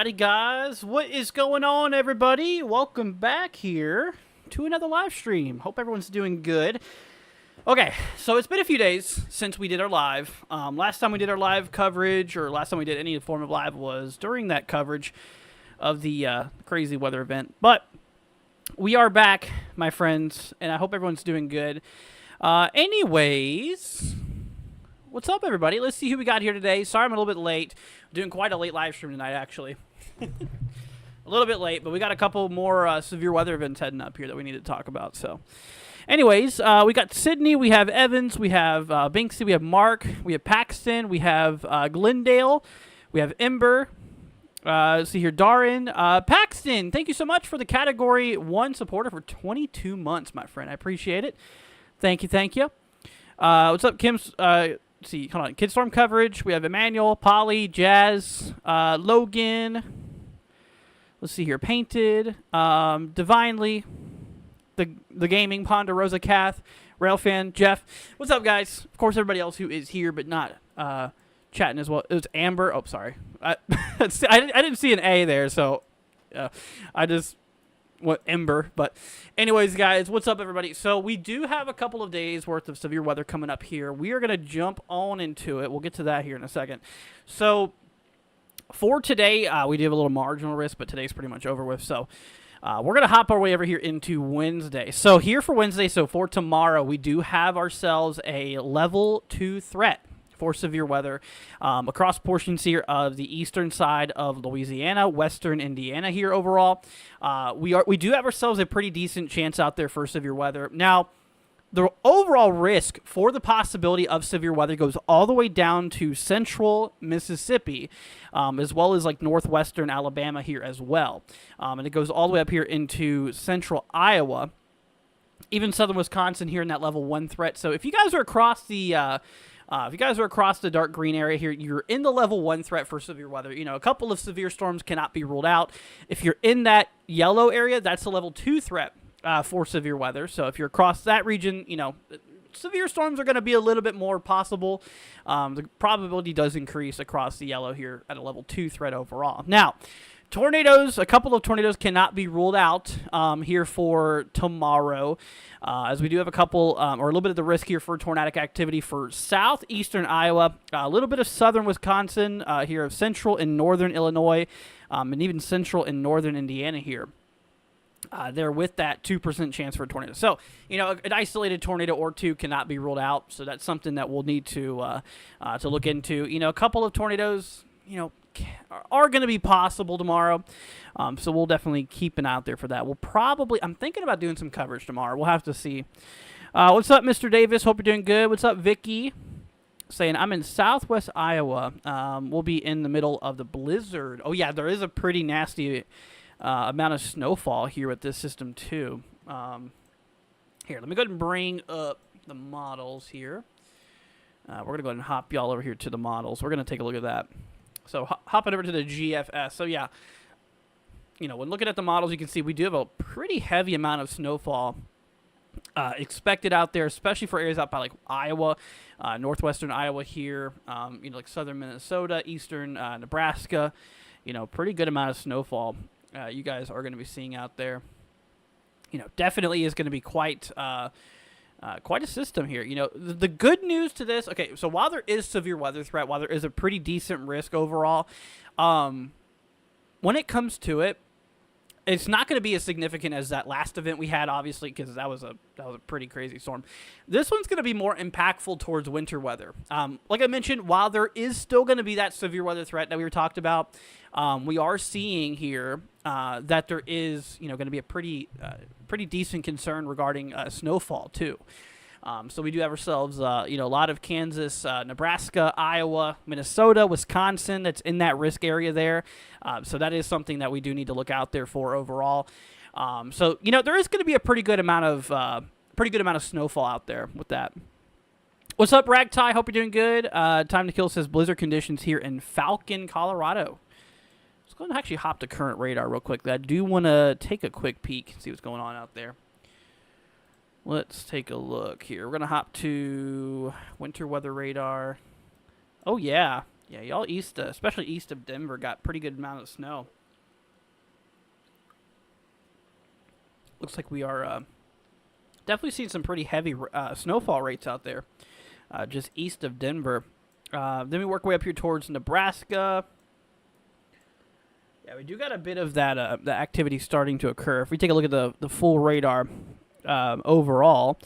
Alrighty, guys, what is going on, everybody? Welcome back here to another live stream. Hope everyone's doing good. Okay, so it's been a few days since we did our live. Last time we did our live coverage, or last time we did any form of live, was during that coverage of the crazy weather event. But we are back, my friends, and I hope everyone's doing good. Anyways, what's up, everybody? Let's see who we got here today. Sorry I'm a little bit late. I'm doing quite a late live stream tonight, actually. A little bit late, but we got a couple more severe weather events heading up here that we need to talk about. So, anyways, we got Sydney, we have Evans, we have Binksy, we have Mark, we have Paxton, we have Glendale, we have Ember. Let's see here, Darin. Paxton, thank you so much for the Category 1 supporter for 22 months, my friend. I appreciate it. Thank you, thank you. What's up, Kim's? Let's see, hold on. Kidstorm coverage. We have Emmanuel, Polly, Jazz, Logan. Let's see here. Painted, Divinely, the Gaming, Ponderosa, Kath, Railfan, Jeff. What's up, guys? Of course, everybody else who is here but not chatting as well. It was Amber. Oh, sorry. I didn't see an A there, so I just went Ember. But anyways, guys, what's up, everybody? So we do have a couple of days worth of severe weather coming up here. We are going to jump on into it. We'll get to that here in a second. So for today, we do have a little marginal risk, but today's pretty much over with. So we're going to hop our way over here into Wednesday. So here for Wednesday, so for tomorrow, we do have ourselves a level 2 threat for severe weather across portions here of the eastern side of Louisiana, western Indiana here overall. We do have ourselves a pretty decent chance out there for severe weather. Now, the overall risk for the possibility of severe weather goes all the way down to central Mississippi, as well as like northwestern Alabama here as well. And it goes all the way up here into central Iowa, even southern Wisconsin here in that level 1 threat. So if you guys are across the dark green area here, you're in the level 1 threat for severe weather. You know, a couple of severe storms cannot be ruled out. If you're in that yellow area, that's a level 2 threat for severe weather. So if you're across that region, you know, severe storms are going to be a little bit more possible. The probability does increase across the yellow here at a level 2 threat overall. Now, tornadoes, a couple of tornadoes cannot be ruled out here for tomorrow, as we do have a couple, or a little bit of the risk here for tornadic activity for southeastern Iowa, a little bit of southern Wisconsin, here of central and northern Illinois, and even central and northern Indiana here. There with that 2% chance for a tornado. So, you know, an isolated tornado or two cannot be ruled out, so that's something that we'll need to look into. You know, a couple of tornadoes, you know, are going to be possible tomorrow, so we'll definitely keep an eye out there for that. We'll probably, I'm thinking about doing some coverage tomorrow. We'll have to see. What's up, Mr. Davis? Hope you're doing good. What's up, Vicky? saying, I'm in southwest Iowa. We'll be in the middle of the blizzard. Oh, yeah, there is a pretty nasty amount of snowfall here with this system, too. Here, let me go ahead and bring up the models here. We're going to go ahead and hop y'all over here to the models. We're going to take a look at that. So, hopping over to the GFS. So, yeah, you know, when looking at the models, you can see we do have a pretty heavy amount of snowfall expected out there, especially for areas out by like Iowa, northwestern Iowa here, you know, like southern Minnesota, eastern Nebraska. You know, pretty good amount of snowfall you guys are going to be seeing out there. You know, definitely is going to be quite a system here. You know, the good news to this, okay, so while there is severe weather threat, while there is a pretty decent risk overall, when it comes to it, it's not going to be as significant as that last event we had, obviously, because that was a pretty crazy storm. This one's going to be more impactful towards winter weather. Like I mentioned, while there is still going to be that severe weather threat that we were talked about, we are seeing here that there is, you know, going to be a pretty decent concern regarding snowfall too. So we do have ourselves, you know, a lot of Kansas, Nebraska, Iowa, Minnesota, Wisconsin that's in that risk area there. So that is something that we do need to look out there for overall. So, you know, there is going to be a pretty good amount of snowfall out there with that. What's up, Ragtie? Hope you're doing good. Time to Kill says blizzard conditions here in Falcon, Colorado. Let's go ahead and actually hop to current radar real quick. I do want to take a quick peek and see what's going on out there. Let's take a look here. We're going to hop to winter weather radar. Oh, yeah. Yeah, y'all east, especially east of Denver, got pretty good amount of snow. Looks like we are definitely seeing some pretty heavy snowfall rates out there, just east of Denver. Then we work way up here towards Nebraska. Yeah, we do got a bit of that the activity starting to occur. If we take a look at the full radar, overall,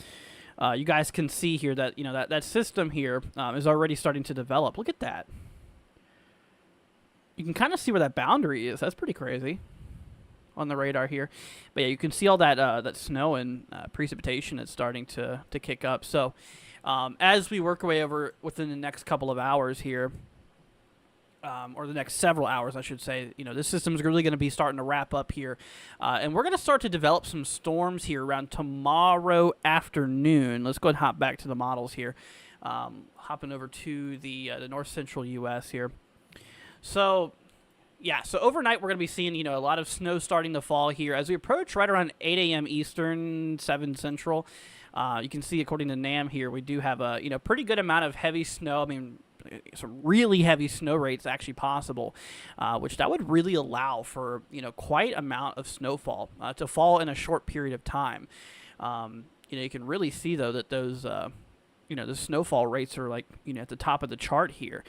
you guys can see here that, you know, that system here is already starting to develop. Look at that. You can kind of see where that boundary is. That's pretty crazy on the radar here. But yeah, you can see all that that snow and precipitation is starting to kick up. So as we work our way over within the next couple of hours here, or the next several hours, I should say, you know, this system is really going to be starting to wrap up here. And we're going to start to develop some storms here around tomorrow afternoon. Let's go ahead and hop back to the models here. Hopping over to the north central U.S. here. So, yeah, so overnight we're going to be seeing, you know, a lot of snow starting to fall here. As we approach right around 8 a.m. Eastern, 7 Central, you can see, according to NAM here, we do have a, you know, pretty good amount of heavy snow. I mean, some really heavy snow rates actually possible, which that would really allow for, you know, quite amount of snowfall to fall in a short period of time. You know, you can really see though that those you know, the snowfall rates are like, you know, at the top of the chart here.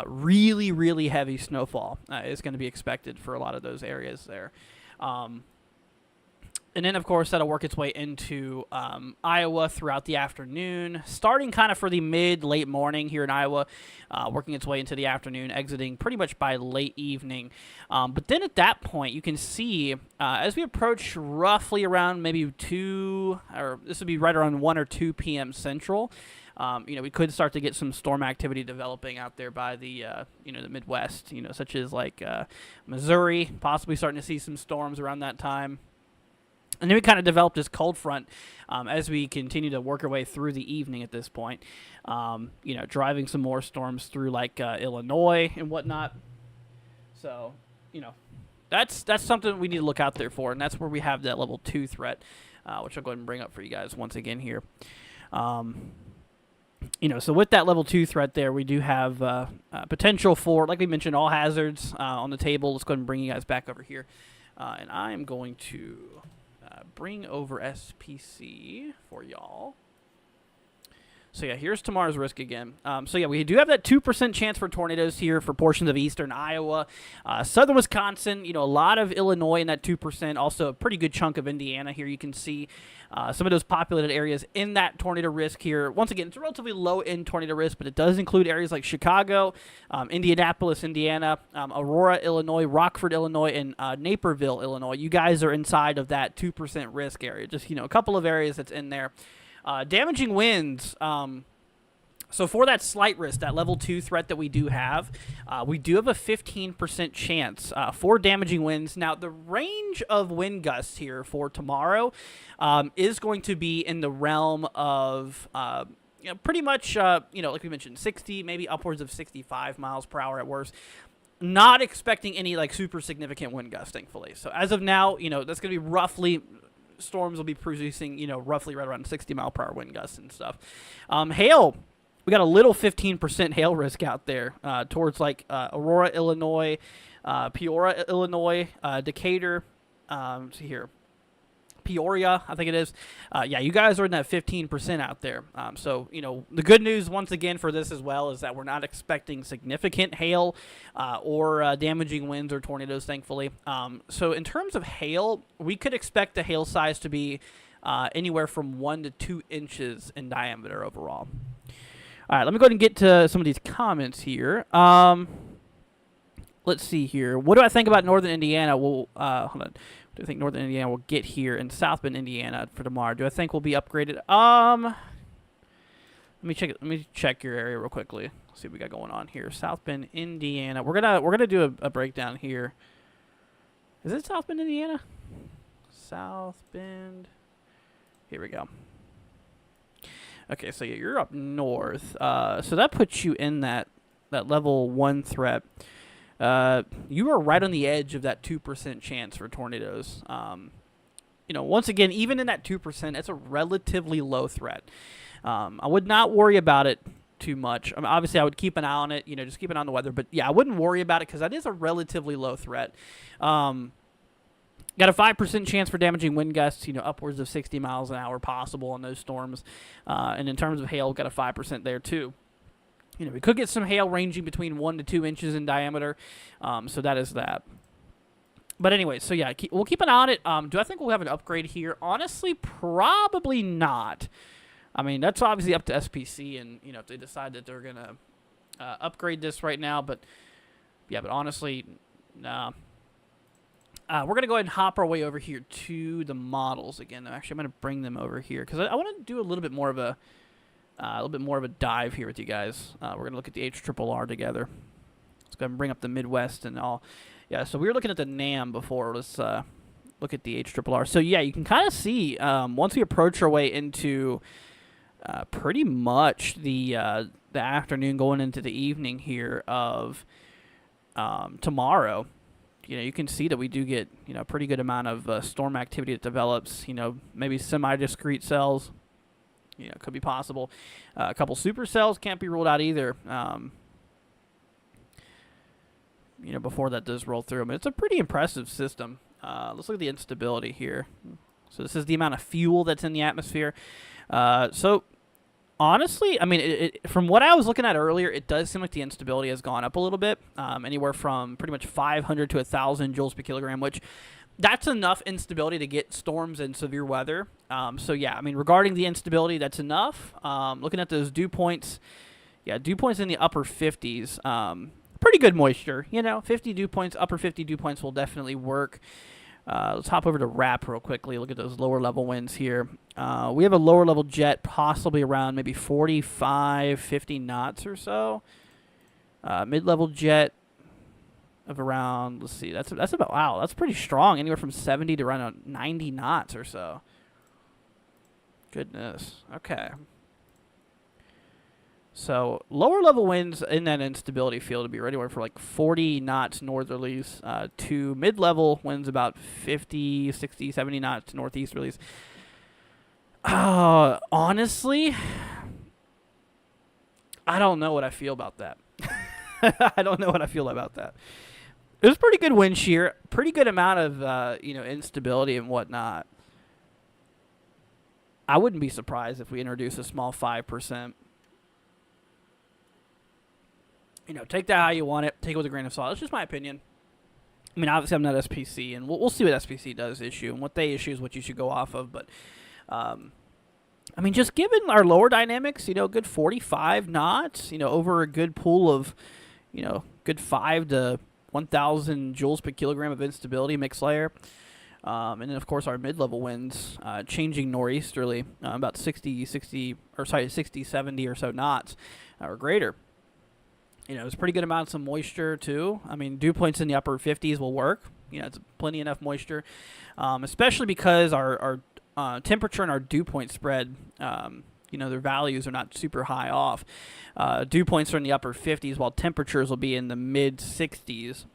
Really heavy snowfall is going to be expected for a lot of those areas there. And then, of course, that'll work its way into Iowa throughout the afternoon, starting kind of for the late morning here in Iowa, working its way into the afternoon, exiting pretty much by late evening. But then at that point, you can see as we approach roughly around maybe 2, or this would be right around 1 or 2 p.m. Central, you know, we could start to get some storm activity developing out there by the, you know, the Midwest, you know, such as like Missouri, possibly starting to see some storms around that time. And then we kind of developed this cold front as we continue to work our way through the evening at this point. You know, driving some more storms through like Illinois and whatnot. So, you know, that's something we need to look out there for. And that's where we have that level 2 threat, which I'll go ahead and bring up for you guys once again here. You know, so with that level 2 threat there, we do have potential for, like we mentioned, all hazards on the table. Let's go ahead and bring you guys back over here. And I am going to bring over SPC for y'all. So yeah, here's tomorrow's risk again. So yeah, we do have that 2% chance for tornadoes here for portions of eastern Iowa, southern Wisconsin, you know, a lot of Illinois in that 2%, also a pretty good chunk of Indiana here. You can see some of those populated areas in that tornado risk here. Once again, it's a relatively low-end tornado risk, but it does include areas like Chicago, Indianapolis, Indiana, Aurora, Illinois, Rockford, Illinois, and Naperville, Illinois. You guys are inside of that 2% risk area. Just, you know, a couple of areas that's in there. Damaging winds, So for that slight risk, that level 2 threat that we do have a 15% chance for damaging winds. Now, the range of wind gusts here for tomorrow is going to be in the realm of, pretty much, like we mentioned, 60, maybe upwards of 65 miles per hour at worst. Not expecting any, like, super significant wind gusts, thankfully. So as of now, that's going to be roughly... Storms will be producing, roughly right around 60 mile per hour wind gusts and stuff. Hail. We got a little 15% hail risk out there towards like Aurora, Illinois, Peoria, Illinois, Decatur. See here, Peoria, I think it is. Yeah, you guys are in that 15% out there. So, the good news once again for this as well is that we're not expecting significant hail or damaging winds or tornadoes, thankfully. So in terms of hail, we could expect the hail size to be anywhere from 1 to 2 inches in diameter overall. All right, let me go ahead and get to some of these comments here. Let's see here. What do I think about Northern Indiana? Well, hold on. Do I think Northern Indiana will get here in South Bend, Indiana for tomorrow? Do I think we'll be upgraded? Let me check. Let me check your area real quickly. See what we got going on here. South Bend, Indiana. We're gonna do a breakdown here. Is it South Bend, Indiana? South Bend. Here we go. Okay, so yeah, you're up north. So that puts you in that level 1 threat. You are right on the edge of that 2% chance for tornadoes. Once again, even in that 2%, it's a relatively low threat. I would not worry about it too much. I mean, obviously, I would keep an eye on it, just keep an eye on the weather. But yeah, I wouldn't worry about it because that is a relatively low threat. Got a 5% chance for damaging wind gusts, upwards of 60 miles an hour possible on those storms. And in terms of hail, got a 5% there too. We could get some hail ranging between 1 to 2 inches in diameter. So that is that. But anyway, so yeah, we'll keep an eye on it. Do I think we'll have an upgrade here? Honestly, probably not. I mean, that's obviously up to SPC and, if they decide that they're going to upgrade this right now. But, yeah, but honestly, nah. We're going to go ahead and hop our way over here to the models again. Actually, I'm going to bring them over here because I want to do a little bit more of a dive here with you guys. We're going to look at the HRRR together. Let's go ahead and bring up the Midwest and all. Yeah, so we were looking at the NAM before. Let's look at the HRRR. So, yeah, you can kind of see once we approach our way into pretty much the afternoon going into the evening here of tomorrow, you can see that we do get, a pretty good amount of storm activity that develops, maybe semi-discrete cells, could be possible. A couple supercells can't be ruled out either, before that does roll through. I mean, it's a pretty impressive system. Let's look at the instability here. So this is the amount of fuel that's in the atmosphere. So honestly, I mean, from what I was looking at earlier, it does seem like the instability has gone up a little bit, anywhere from pretty much 500 to 1,000 joules per kilogram, which that's enough instability to get storms and severe weather. So, yeah, I mean, regarding the instability, that's enough. Looking at those dew points, yeah, dew points in the upper 50s. Pretty good moisture, 50 dew points, upper 50 dew points will definitely work. Let's hop over to RAP real quickly. Look at those lower level winds here. We have a lower level jet possibly around maybe 45, 50 knots or so. Mid-level jet of around, let's see, that's about, wow, that's pretty strong. Anywhere from 70 to around 90 knots or so. Goodness. Okay. So lower level winds in that instability field would be anywhere from like 40 knots northerlies to mid-level winds about 50, 60, 70 knots northeasterlies. Honestly, I don't know what I feel about that. I don't know what I feel about that. It was pretty good wind shear, pretty good amount of instability and whatnot. I wouldn't be surprised if we introduce a small 5%. Take that how you want it. Take it with a grain of salt. It's just my opinion. I mean, obviously, I'm not SPC, and we'll see what SPC does issue, and what they issue is what you should go off of. But, I mean, just given our lower dynamics, good 45 knots, over a good pool of, good 5 to 1,000 joules per kilogram of instability mixed layer. And then, of course, our mid-level winds changing nor'easterly, about 60, 70 or so knots or greater. There's pretty good amounts of moisture, too. I mean, dew points in the upper 50s will work. It's plenty enough moisture, especially because our temperature and our dew point spread, their values are not super high off. Dew points are in the upper 50s, while temperatures will be in the mid-60s.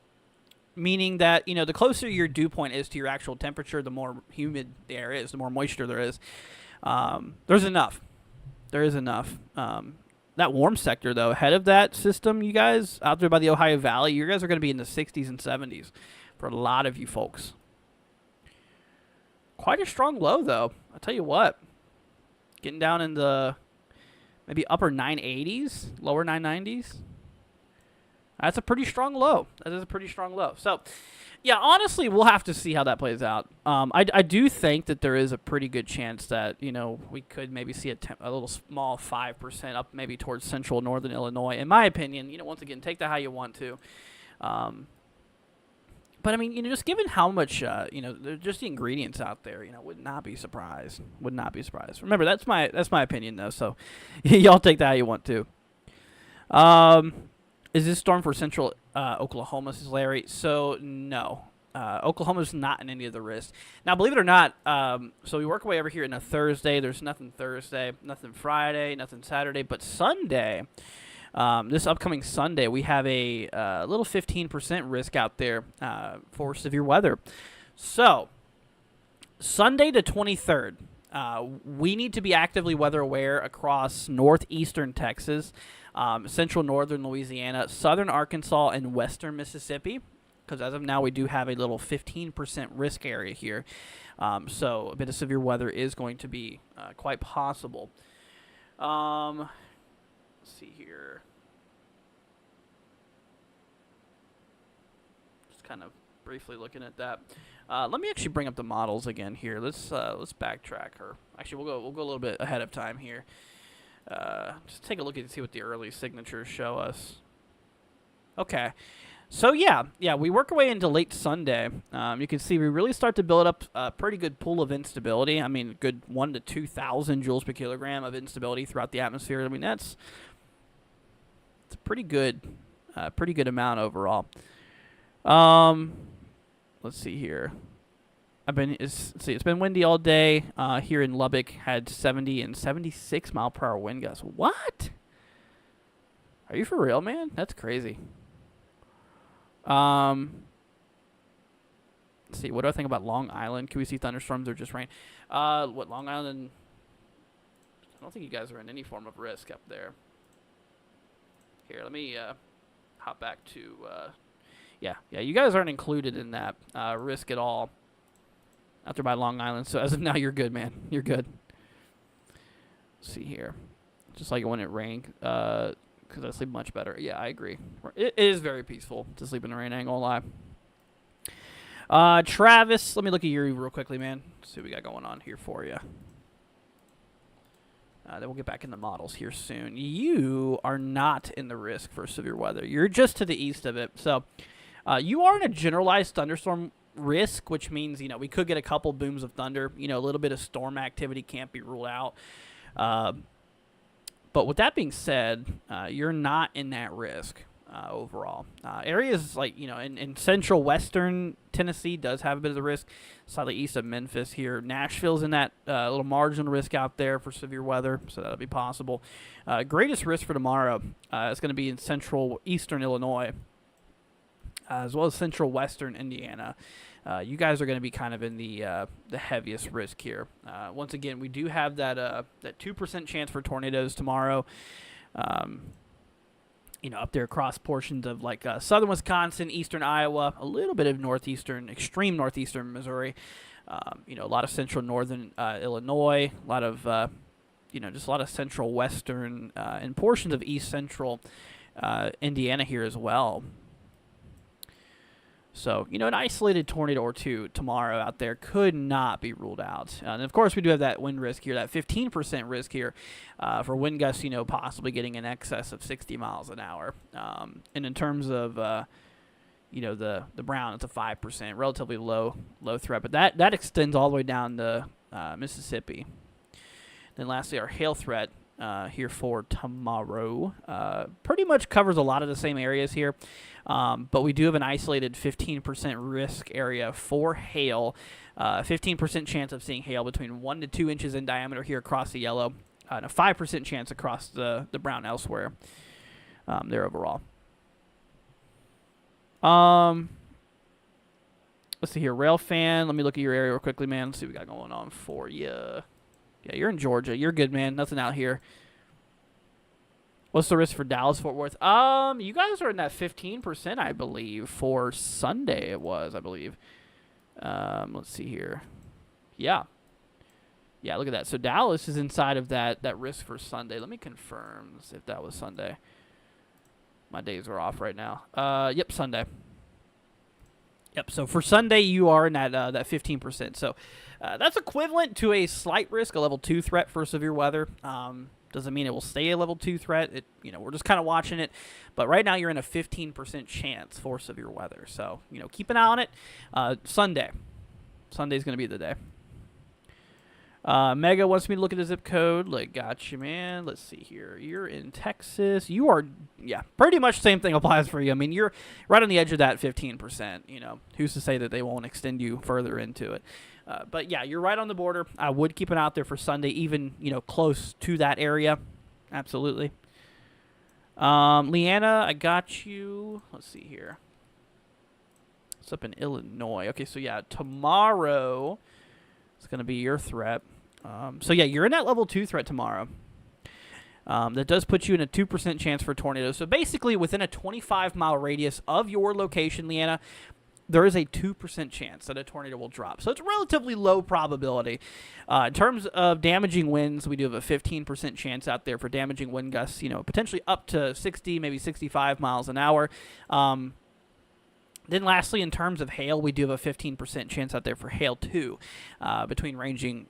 Meaning that, the closer your dew point is to your actual temperature, the more humid the air is, the more moisture there is. There's enough. There is enough. That warm sector, though, ahead of that system, you guys, out there by the Ohio Valley, you guys are going to be in the 60s and 70s for a lot of you folks. Quite a strong low, though. I'll tell you what. Getting down in the maybe upper 980s, lower 990s. That's a pretty strong low. That is a pretty strong low. So, yeah, honestly, we'll have to see how that plays out. I do think that there is a pretty good chance that, we could maybe see a little small 5% up maybe towards central northern Illinois. In my opinion, once again, take that how you want to. But, I mean, just given how much, just the ingredients out there, would not be surprised. Would not be surprised. Remember, that's my opinion, though, so y'all take that how you want to. Is this storm for central Oklahoma, says Larry? So, no. Oklahoma's not in any of the risks. Now, believe it or not, so we work our way over here in a Thursday. There's nothing Thursday, nothing Friday, nothing Saturday. But Sunday, this upcoming Sunday, we have a little 15% risk out there for severe weather. So, Sunday the 23rd, we need to be actively weather aware across northeastern Texas, central northern Louisiana, southern Arkansas, and western Mississippi, because as of now we do have a little 15% risk area here. So a bit of severe weather is going to be quite possible. Let's see here. Just kind of briefly looking at that. Let me actually bring up the models again here. Let's backtrack, or actually we'll go a little bit ahead of time here. Just take a look and see what the early signatures show us. Okay, so yeah, we work our way into late Sunday. You can see we really start to build up a pretty good pool of instability. I mean, a good 1,000 to 2,000 joules per kilogram of instability throughout the atmosphere. I mean, it's a pretty good amount overall. Let's see here. It's been windy all day. Here in Lubbock, had 70 and 76 mile per hour wind gusts. What? Are you for real, man? That's crazy. Let's see. What do I think about Long Island? Can we see thunderstorms or just rain? Long Island? I don't think you guys are in any form of risk up there. Here, let me hop back to. Yeah, you guys aren't included in that risk at all. Out there by Long Island. So as of now, you're good, man. You're good. Let's see here. Just like when it rained, because I sleep much better. Yeah, I agree. It is very peaceful to sleep in the rain, I ain't gonna lie. Travis, let me look at you real quickly, man. See what we got going on here for you. Then we'll get back in the models here soon. You are not in the risk for severe weather. You're just to the east of it. So you are in a generalized thunderstorm risk, which means, we could get a couple booms of thunder. A little bit of storm activity can't be ruled out. But with that being said, you're not in that risk overall. Areas like, in central western Tennessee does have a bit of the risk, slightly east of Memphis here. Nashville's in that little marginal risk out there for severe weather, so that'll be possible. Greatest risk for tomorrow is going to be in central eastern Illinois, as well as central western Indiana. You guys are going to be kind of in the heaviest risk here. Once again, we do have that 2% chance for tornadoes tomorrow. Up there across portions of like southern Wisconsin, eastern Iowa, a little bit of extreme northeastern Missouri. A lot of central northern Illinois, a lot of just a lot of central western and portions of east central Indiana here as well. So, an isolated tornado or two tomorrow out there could not be ruled out. And, of course, we do have that wind risk here, that 15% risk here for wind gusts, possibly getting in excess of 60 miles an hour. And in terms of, the brown, it's a 5%, relatively low threat. But that extends all the way down to Mississippi. Then lastly, our hail threat here for tomorrow pretty much covers a lot of the same areas here. But we do have an isolated 15% risk area for hail. 15% chance of seeing hail between 1 to 2 inches in diameter here across the yellow. And a 5% chance across the brown elsewhere there overall. Let's see here. Rail fan. Let me look at your area real quickly, man. Let's see what we got going on for you. Yeah, you're in Georgia. You're good, man. Nothing out here. What's the risk for Dallas, Fort Worth? You guys are in that 15%, I believe, for Sunday it was, I believe. Let's see here. Yeah. Yeah, look at that. So Dallas is inside of that risk for Sunday. Let me confirm if that was Sunday. My days are off right now. Yep, Sunday. Yep, so for Sunday, you are in that 15%. So that's equivalent to a slight risk, a level 2 threat for severe weather. Doesn't mean it will stay a level 2 threat. We're just kind of watching it. But right now, you're in a 15% chance for severe weather. So, keep an eye on it. Sunday. Sunday's going to be the day. Mega wants me to look at the zip code. Gotcha, man. Let's see here. You're in Texas. You are, pretty much the same thing applies for you. I mean, you're right on the edge of that 15%. Who's to say that they won't extend you further into it? But, yeah, you're right on the border. I would keep an eye out there for Sunday, even, close to that area. Absolutely. Leanna, I got you. Let's see here. It's up in Illinois. Okay, so, yeah, tomorrow it's going to be your threat. So, yeah, you're in that level 2 threat tomorrow. That does put you in a 2% chance for tornadoes. So, basically, within a 25-mile radius of your location, Leanna, there is a 2% chance that a tornado will drop. So, it's a relatively low probability. In terms of damaging winds, we do have a 15% chance out there for damaging wind gusts, potentially up to 60, maybe 65 miles an hour. Then lastly, in terms of hail, we do have a 15% chance out there for hail too, ranging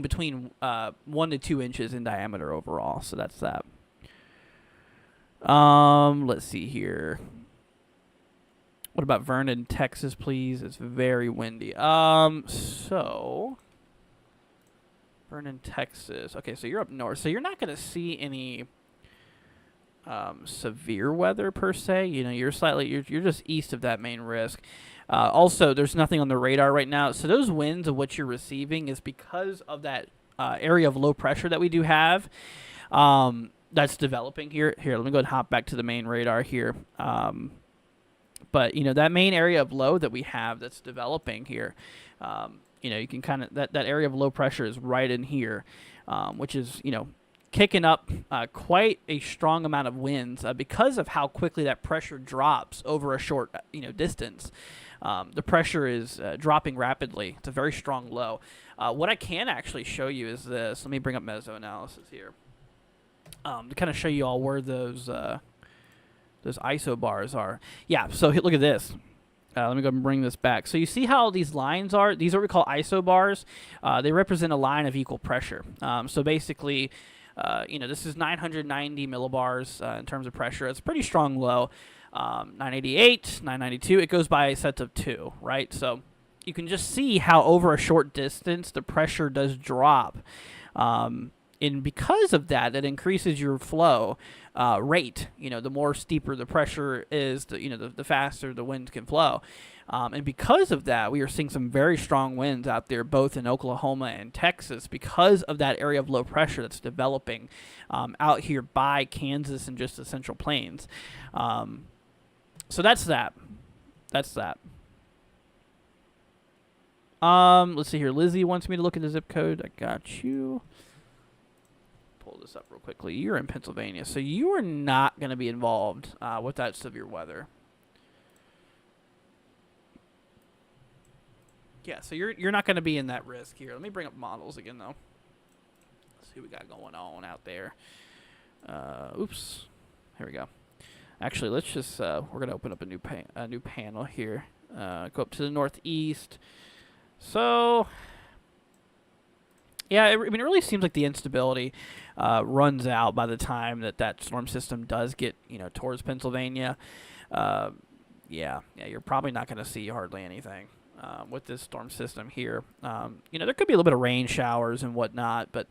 between 1 to 2 inches in diameter overall. So that's that. Let's see here. What about Vernon, Texas, please? It's very windy. So Vernon, Texas. Okay, so you're up north. So you're not going to see any severe weather per se. You're just east of that main risk. Also, there's nothing on the radar right now. So those winds of what you're receiving is because of that area of low pressure that we do have. That's developing here. Here, let me go and hop back to the main radar here. But that main area of low that we have that's developing here. You can kind of that area of low pressure is right in here, which is kicking up quite a strong amount of winds because of how quickly that pressure drops over a short distance. The pressure is dropping rapidly. It's a very strong low. What I can actually show you is this. Let me bring up mesoanalysis here to kind of show you all where those isobars are. Yeah, so look at this. Let me go and bring this back. So you see how these lines are? These are what we call isobars. They represent a line of equal pressure. So basically, this is 990 millibars in terms of pressure. It's a pretty strong low. 988, 992. It goes by sets of 2, right? So you can just see how over a short distance the pressure does drop. And because of that, it increases your flow rate. The more steeper the pressure is, the faster the wind can flow. And because of that, we are seeing some very strong winds out there, both in Oklahoma and Texas, because of that area of low pressure that's developing out here by Kansas and just the Central Plains. So that's that. Let's see here. Lizzie wants me to look at the zip code. I got you. Pull this up real quickly. You're in Pennsylvania, so you are not going to be involved with that severe weather. Yeah, so you're not going to be in that risk here. Let me bring up models again, though. Let's see what we got going on out there. Oops. Here we go. Actually, let's just we're going to open up a new panel here. Go up to the northeast. So, yeah, it really seems like the instability runs out by the time that storm system does get towards Pennsylvania. yeah, you're probably not going to see hardly anything with this storm system here. There could be a little bit of rain showers and whatnot, but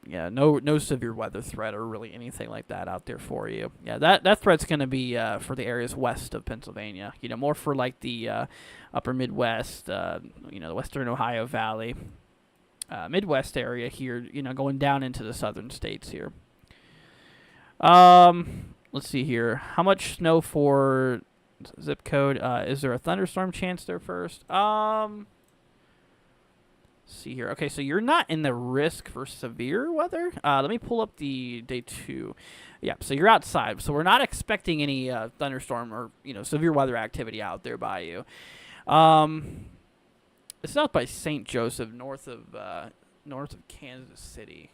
yeah, no severe weather threat or really anything like that out there for you. Yeah, that threat's going to be for the areas west of Pennsylvania. More for like the upper Midwest, the western Ohio Valley, Midwest area here. Going down into the southern states here. Let's see here. How much snow for zip code? Is there a thunderstorm chance there first? See here. Okay, so you're not in the risk for severe weather. Let me pull up the day 2. Yeah, so you're outside. So we're not expecting any thunderstorm or severe weather activity out there by you. It's out by St. Joseph, north of Kansas City.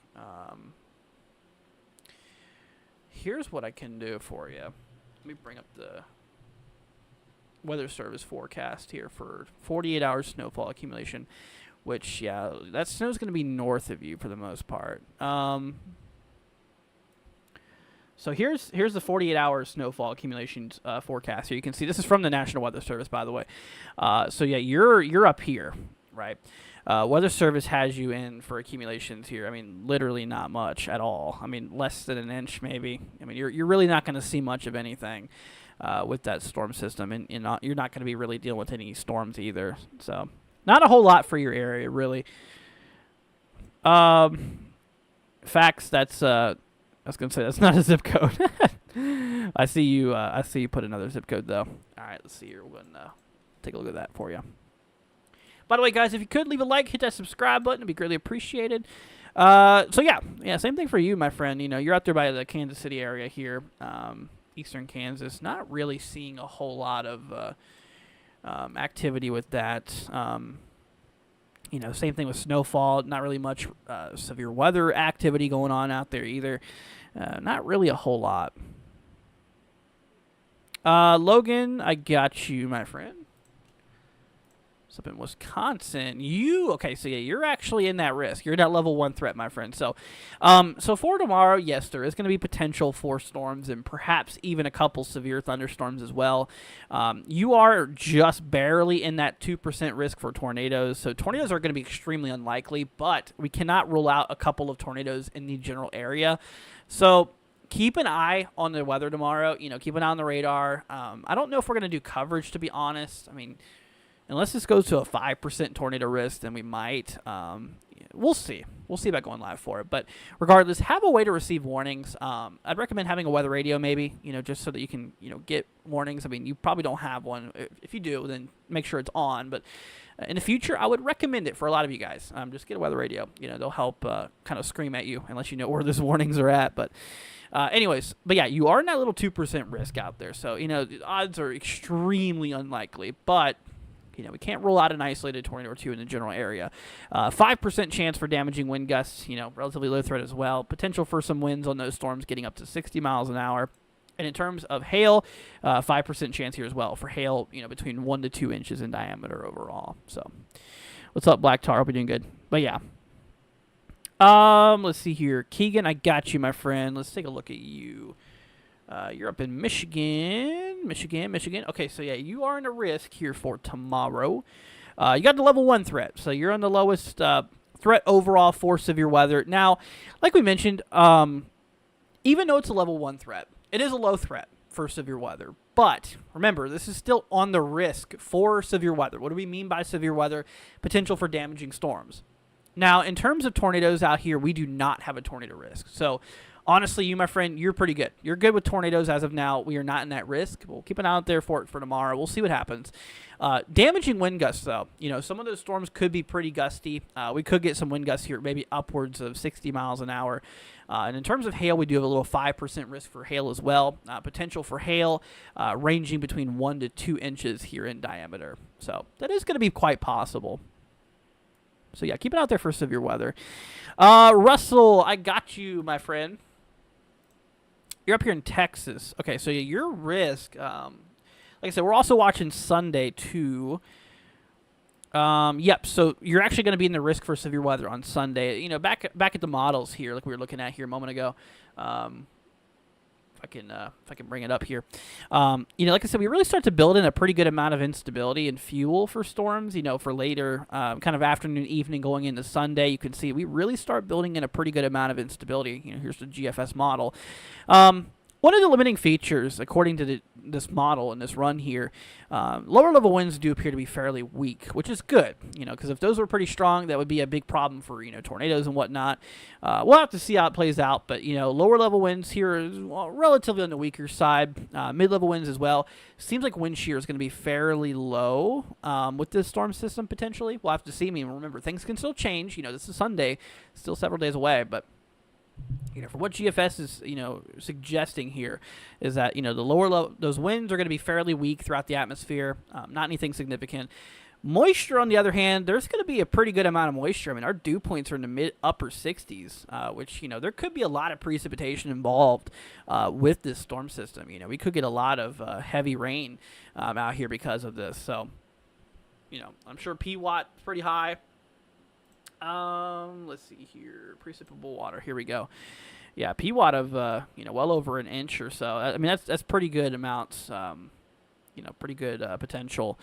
Here's what I can do for you. Let me bring up the Weather Service forecast here for 48 hours snowfall accumulation, which, yeah, that snow's going to be north of you for the most part. So here's the 48 hour snowfall accumulation forecast here. You can see this is from the National Weather Service, by the way. So yeah, you're up here, right? Weather Service has you in for accumulations here. I mean, literally not much at all. I mean, less than an inch maybe. I mean, you're really not going to see much of anything with that storm system, and you're not going to be really dealing with any storms either. So not a whole lot for your area, really. Facts. That's I was going to say that's not a zip code. I see you put another zip code though. All right, let's see here. We're going to take a look at that for you. By the way, guys, if you could leave a like, hit that subscribe button, it'd be greatly appreciated. So yeah, same thing for you, my friend. You're out there by the Kansas City area here, eastern Kansas. Not really seeing a whole lot of activity with that. Same thing with snowfall. Not really much severe weather activity going on out there either. Not really a whole lot. Logan, I got you, my friend. It's up in Wisconsin. Okay, so yeah, you're actually in that risk. You're in that level 1 threat, my friend. So for tomorrow, yes, there is going to be potential for storms and perhaps even a couple severe thunderstorms as well. You are just barely in that 2% risk for tornadoes. So tornadoes are going to be extremely unlikely, but we cannot rule out a couple of tornadoes in the general area. So keep an eye on the weather tomorrow. Keep an eye on the radar. I don't know if we're going to do coverage, to be honest. I mean, unless this goes to a 5% tornado risk, then we might. We'll see. We'll see about going live for it. But regardless, have a way to receive warnings. I'd recommend having a weather radio maybe, just so that you can, get warnings. I mean, you probably don't have one. If you do, then make sure it's on. But in the future, I would recommend it for a lot of you guys. Just get a weather radio. They'll help kind of scream at you unless you know where those warnings are at. But anyways, but yeah, you are in that little 2% risk out there. So, the odds are extremely unlikely. But we can't rule out an isolated tornado or two in the general area. 5% chance for damaging wind gusts, relatively low threat as well. Potential for some winds on those storms getting up to 60 miles an hour. And in terms of hail, 5% chance here as well for hail, between 1 to 2 inches in diameter overall. So what's up, Black Tar? Hope you're doing good. But yeah. Let's see here. Keegan, I got you, my friend. Let's take a look at you. You're up in Michigan. Okay, so yeah, you are in a risk here for tomorrow. You got the level 1 threat, so you're on the lowest threat overall for severe weather. Now, like we mentioned, even though it's a level 1 threat, it is a low threat for severe weather. But remember, this is still on the risk for severe weather. What do we mean by severe weather? Potential for damaging storms. Now, in terms of tornadoes out here, we do not have a tornado risk. So honestly, you, my friend, you're pretty good. You're good with tornadoes as of now. We are not in that risk. We'll keep an eye out there for it for tomorrow. We'll see what happens. Damaging wind gusts, though. Some of those storms could be pretty gusty. We could get some wind gusts here, maybe upwards of 60 miles an hour. And in terms of hail, we do have a little 5% risk for hail as well. Potential for hail ranging between 1 to 2 inches here in diameter. So that is going to be quite possible. So yeah, keep it out there for severe weather. Russell, I got you, my friend. You're up here in Texas. Okay, so your risk, like I said, we're also watching Sunday too. Yep, so you're actually going to be in the risk for severe weather on Sunday. Back at the models here, like we were looking at here a moment ago. If if I can bring it up here. Like I said, we really start to build in a pretty good amount of instability and fuel for storms. For later, kind of afternoon, evening, going into Sunday, you can see we really start building in a pretty good amount of instability. Here's the GFS model. One of the limiting features, according to this model and this run here, lower level winds do appear to be fairly weak, which is good, because if those were pretty strong, that would be a big problem for, tornadoes and whatnot. We'll have to see how it plays out, but, lower level winds here is relatively on the weaker side. Mid-level winds as well. Seems like wind shear is going to be fairly low with this storm system potentially. We'll have to see. Remember, things can still change. This is Sunday, still several days away, but for what GFS is, suggesting here is that, the lower level, those winds are going to be fairly weak throughout the atmosphere, not anything significant. Moisture, on the other hand, there's going to be a pretty good amount of moisture. Our dew points are in the mid-upper 60s, which, there could be a lot of precipitation involved with this storm system. We could get a lot of heavy rain out here because of this. So, I'm sure PWatt is pretty high. Let's see here. Precipitable water. Here we go. Yeah, PWatt of well over an inch or so. That's pretty good amounts. Pretty good potential.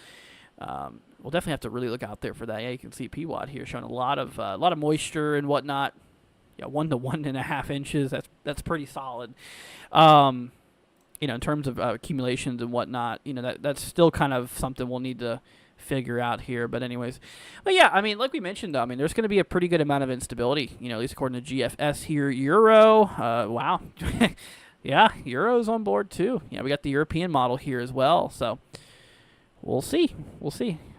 We'll definitely have to really look out there for that. Yeah, you can see PWatt here showing a lot of moisture and whatnot. Yeah, 1 to 1.5 inches. That's pretty solid. In terms of accumulations and whatnot, that's still kind of something we'll need to figure out here. But yeah, like we mentioned, though, there's going to be a pretty good amount of instability, at least according to GFS here. Euro, wow. Yeah, Euro's on board too. Yeah, we got the European model here as well. So we'll see.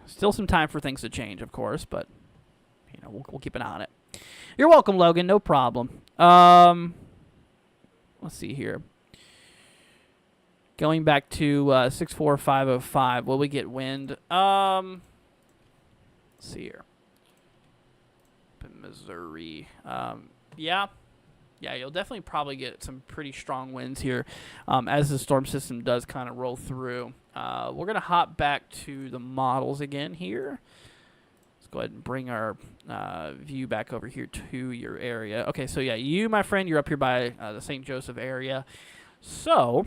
Still some time for things to change, of course, but we'll keep an eye on it. You're welcome, Logan. No problem. Let's see here. Going back to 64505, will we get wind? Let's see here. Up in Missouri. Yeah, you'll definitely probably get some pretty strong winds here as the storm system does kind of roll through. We're going to hop back to the models again here. Let's go ahead and bring our view back over here to your area. Okay, so yeah, you, my friend, you're up here by the St. Joseph area. So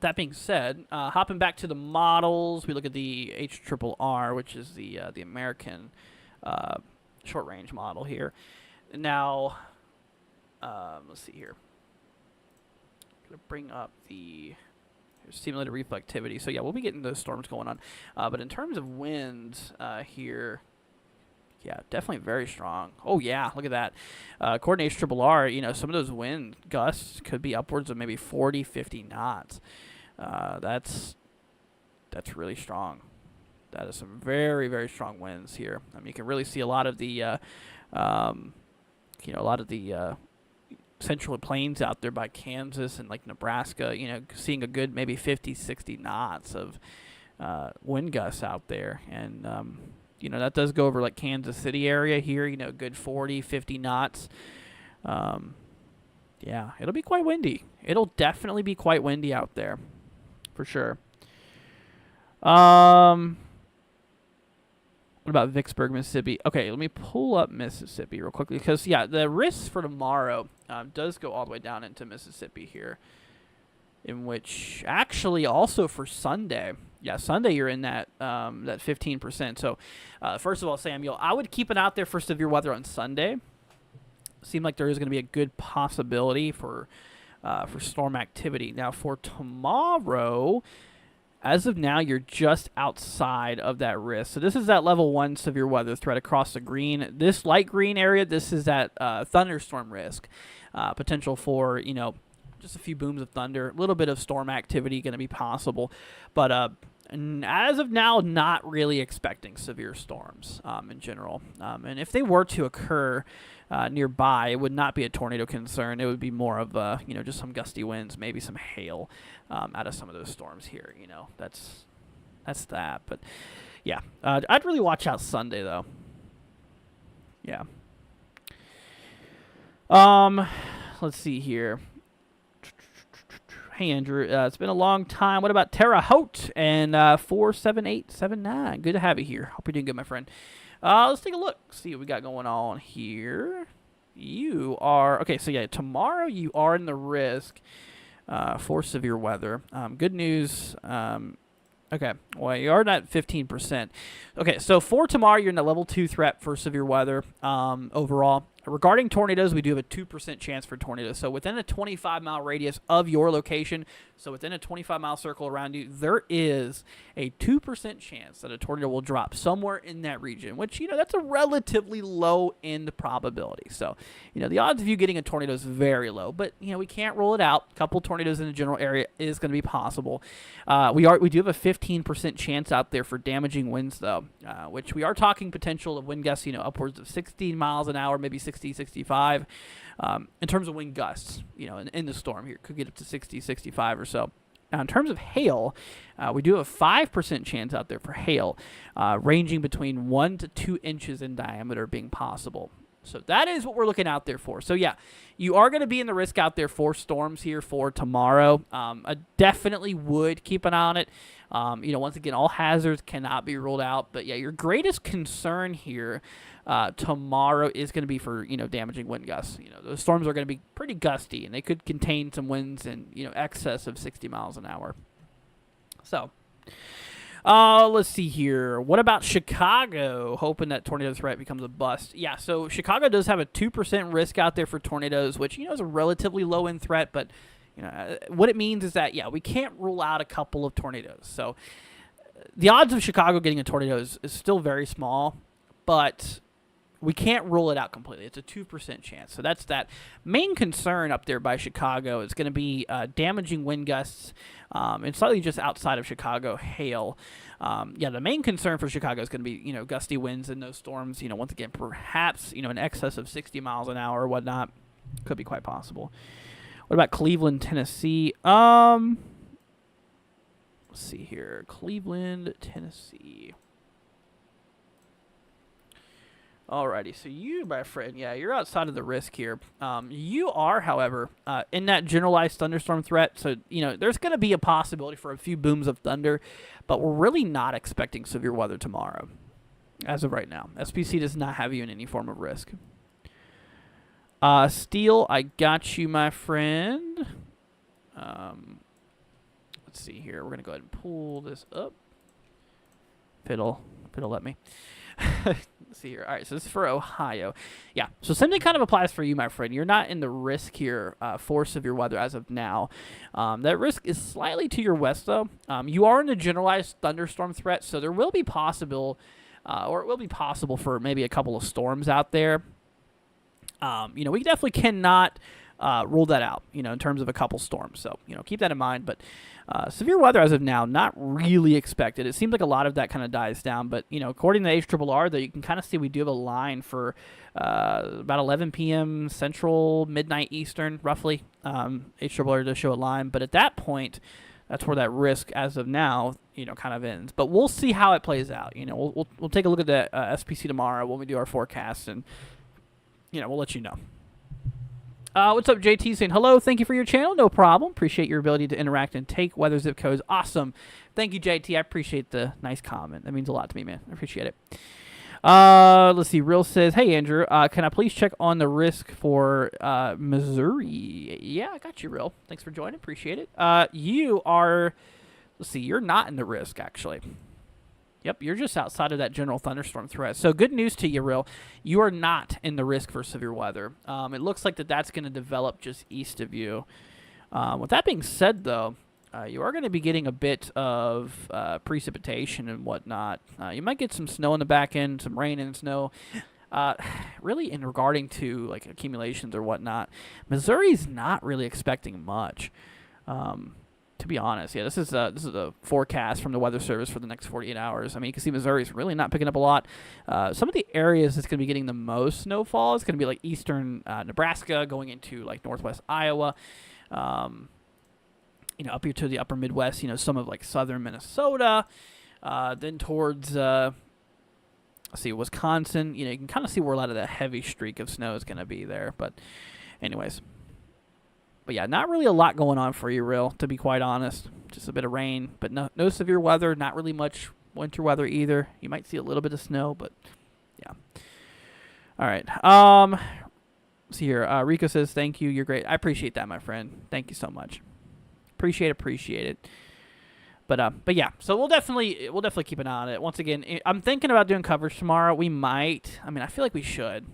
that being said, hopping back to the models, we look at the HRRR, which is the American short-range model here. Now, let's see here. I'm going to bring up the simulated reflectivity. So yeah, we'll be getting those storms going on. But in terms of winds here, yeah, definitely very strong. Oh yeah, look at that. According to HRRR, some of those wind gusts could be upwards of maybe 40, 50 knots. That's really strong. That is some very, very strong winds here. You can really see a lot of the, central plains out there by Kansas and like Nebraska. Seeing a good maybe 50, 60 knots of wind gusts out there, and that does go over like Kansas City area here. Good 40, 50 knots. Yeah, it'll be quite windy. It'll definitely be quite windy out there, for sure. What about Vicksburg, Mississippi? Okay, let me pull up Mississippi real quickly because, yeah, the risk for tomorrow does go all the way down into Mississippi here, in which actually also for Sunday, yeah, Sunday you're in that 15%. So, first of all, Samuel, I would keep it out there for severe weather on Sunday. Seemed like there is going to be a good possibility for storm activity. Now, for tomorrow, as of now, you're just outside of that risk. So this is that level 1 severe weather threat across the green. This light green area, this is that thunderstorm risk. Potential for, just a few booms of thunder. A little bit of storm activity going to be possible. But as of now, not really expecting severe storms in general. And if they were to occur nearby, it would not be a tornado concern. It would be more of, just some gusty winds, maybe some hail out of some of those storms here. That's that. But, yeah, I'd really watch out Sunday, though. Yeah. Let's see here. Hey, Andrew. It's been a long time. What about Terre Haute and 47879? Good to have you here. Hope you're doing good, my friend. Let's take a look. See what we got going on here. You are... Okay, so yeah, tomorrow you are in the risk for severe weather. Good news. Okay, well, you are at 15%. Okay, so for tomorrow, you're in the level 2 threat for severe weather overall. Regarding tornadoes, we do have a 2% chance for tornadoes. So within a 25-mile radius of your location, so within a 25-mile circle around you, there is a 2% chance that a tornado will drop somewhere in that region, which, that's a relatively low-end probability. So, the odds of you getting a tornado is very low, but, we can't rule it out. A couple tornadoes in the general area is going to be possible. We do have a 15% chance out there for damaging winds, though, which we are talking potential of wind gusts, upwards of 60 miles an hour, maybe 60, 65. In terms of wind gusts, in the storm here, could get up to 60, 65 or so. Now, in terms of hail, we do have a 5% chance out there for hail, ranging between 1 to 2 inches in diameter being possible. So that is what we're looking out there for. So, yeah, you are going to be in the risk out there for storms here for tomorrow. I definitely would keep an eye on it. Once again, all hazards cannot be ruled out. But, yeah, your greatest concern here tomorrow is going to be for, damaging wind gusts. Those storms are going to be pretty gusty, and they could contain some winds in, excess of 60 miles an hour. So, let's see here. What about Chicago? Hoping that tornado threat becomes a bust. Yeah, so Chicago does have a 2% risk out there for tornadoes, which, is a relatively low-end threat. But, what it means is that, yeah, we can't rule out a couple of tornadoes. So the odds of Chicago getting a tornado is still very small, but we can't rule it out completely. It's a 2% chance. So that's that. Main concern up there by Chicago is going to be damaging wind gusts and slightly just outside of Chicago, hail. The main concern for Chicago is going to be, gusty winds in those storms. Once again, perhaps, in excess of 60 miles an hour or whatnot. Could be quite possible. What about Cleveland, Tennessee? Let's see here. Cleveland, Tennessee. Alrighty, so you, my friend, yeah, you're outside of the risk here. You are, however, in that generalized thunderstorm threat. So, there's going to be a possibility for a few booms of thunder, but we're really not expecting severe weather tomorrow, as of right now. SPC does not have you in any form of risk. Steel, I got you, my friend. Let's see here. We're going to go ahead and pull this up. Fiddle, let me. Let's see here. All right, so this is for Ohio. Yeah, so same thing kind of applies for you, my friend. You're not in the risk here for severe weather as of now. That risk is slightly to your west, though. You are in the generalized thunderstorm threat, so there will be possible, or it will be possible for maybe a couple of storms out there. We definitely cannot rule that out, in terms of a couple storms. So, keep that in mind. But severe weather as of now, not really expected. It seems like a lot of that kind of dies down. But, according to HRRR, though, you can kind of see we do have a line for about 11 p.m. Central, midnight Eastern, roughly. HRRR does show a line. But at that point, that's where that risk as of now, kind of ends. But we'll see how it plays out. We'll take a look at the SPC tomorrow when we do our forecast, and we'll let you know. What's up, JT? Saying hello. Thank you for your channel. No problem. Appreciate your ability to interact and take weather zip codes. Awesome. Thank you, JT. I appreciate the nice comment. That means a lot to me, man. I appreciate it. Let's see. Real says, hey, Andrew, can I please check on the risk for Missouri? Yeah, I got you, Real. Thanks for joining. Appreciate it. You are, let's see, you're not in the risk, actually. Yep, you're just outside of that general thunderstorm threat. So good news to you, Real. You are not in the risk for severe weather. It looks like that's going to develop just east of you. With that being said, though, you are going to be getting a bit of precipitation and whatnot. You might get some snow in the back end, some rain and snow. Really, in regarding to like accumulations or whatnot, Missouri's not really expecting much. To be honest, yeah, this is a forecast from the Weather Service for the next 48 hours. I mean, you can see Missouri's really not picking up a lot. Some of the areas that's going to be getting the most snowfall is going to be like eastern Nebraska, going into like northwest Iowa, up here to the upper Midwest. Some of like southern Minnesota, then towards Wisconsin. You can kind of see where a lot of the heavy streak of snow is going to be there. But, anyways. But yeah, not really a lot going on for you, Real, to be quite honest. Just a bit of rain, but no severe weather, not really much winter weather either. You might see a little bit of snow, but yeah. All right. See here. Rico says, thank you. You're great. I appreciate that, my friend. Thank you so much. Appreciate it. But yeah, so we'll definitely keep an eye on it. Once again, I'm thinking about doing coverage tomorrow. We might. I mean, I feel like we should.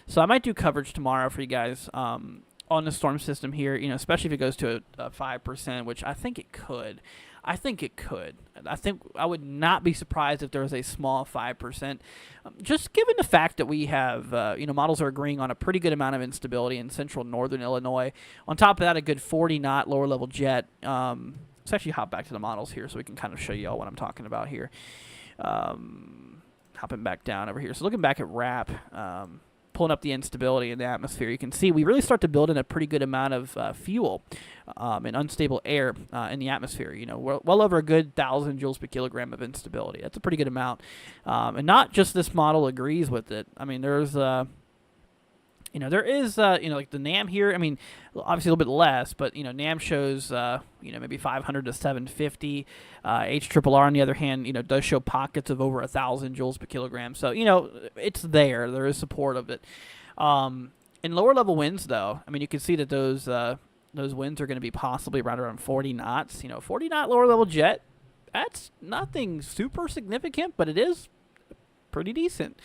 So I might do coverage tomorrow for you guys on the storm system here. Especially if it goes to a 5%, which I think it could. I think I would not be surprised if there was a small 5%. Just given the fact that we have, models are agreeing on a pretty good amount of instability in central northern Illinois. On top of that, a good 40-knot lower-level jet. Let's actually hop back to the models here so we can kind of show you all what I'm talking about here. Hopping back down over here. So looking back at RAP, pulling up the instability in the atmosphere, you can see we really start to build in a pretty good amount of fuel and unstable air in the atmosphere. Well over a good 1,000 joules per kilogram of instability. That's a pretty good amount. And not just this model agrees with it. I mean, there is, like the NAM here. I mean, obviously a little bit less, but, NAM shows, maybe 500 to 750. HRRR, on the other hand, does show pockets of over 1,000 joules per kilogram. So, it's there. There is support of it. In lower level winds, though, I mean, you can see that those winds are going to be possibly around 40 knots. 40 knot lower level jet, that's nothing super significant, but it is pretty decent.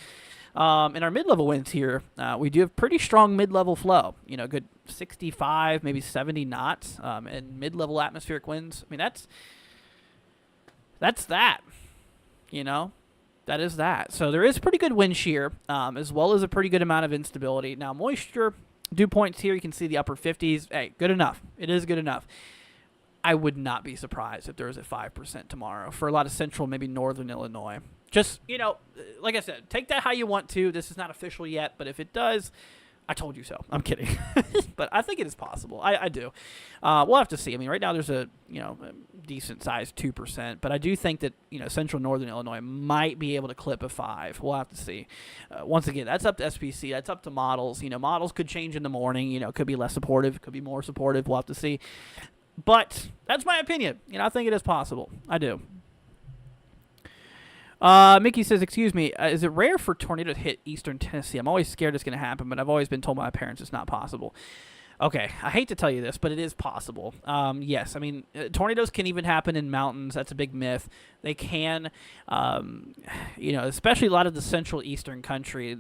In our mid-level winds here, we do have pretty strong mid-level flow. Good 65, maybe 70 knots, and mid-level atmospheric winds. I mean, that's that. That is that. So there is pretty good wind shear, as well as a pretty good amount of instability. Now, moisture dew points here, you can see the upper 50s. Hey, good enough. It is good enough. I would not be surprised if there was a 5% tomorrow for a lot of central, maybe northern Illinois. Just, like I said, take that how you want to. This is not official yet, but if it does, I told you so. I'm kidding. But I think it is possible. I do. We'll have to see. I mean, right now there's a decent-sized 2%, but I do think that, central northern Illinois might be able to clip a 5. We'll have to see. Once again, that's up to SPC. That's up to models. Models could change in the morning. It could be less supportive. It could be more supportive. We'll have to see. But that's my opinion. I think it is possible. I do. Mickey says, excuse me, is it rare for tornado to hit eastern Tennessee? I'm always scared it's going to happen, but I've always been told by my parents it's not possible. Okay, I hate to tell you this, but it is possible. Yes, I mean, tornadoes can even happen in mountains. That's a big myth. They can, especially a lot of the central eastern country.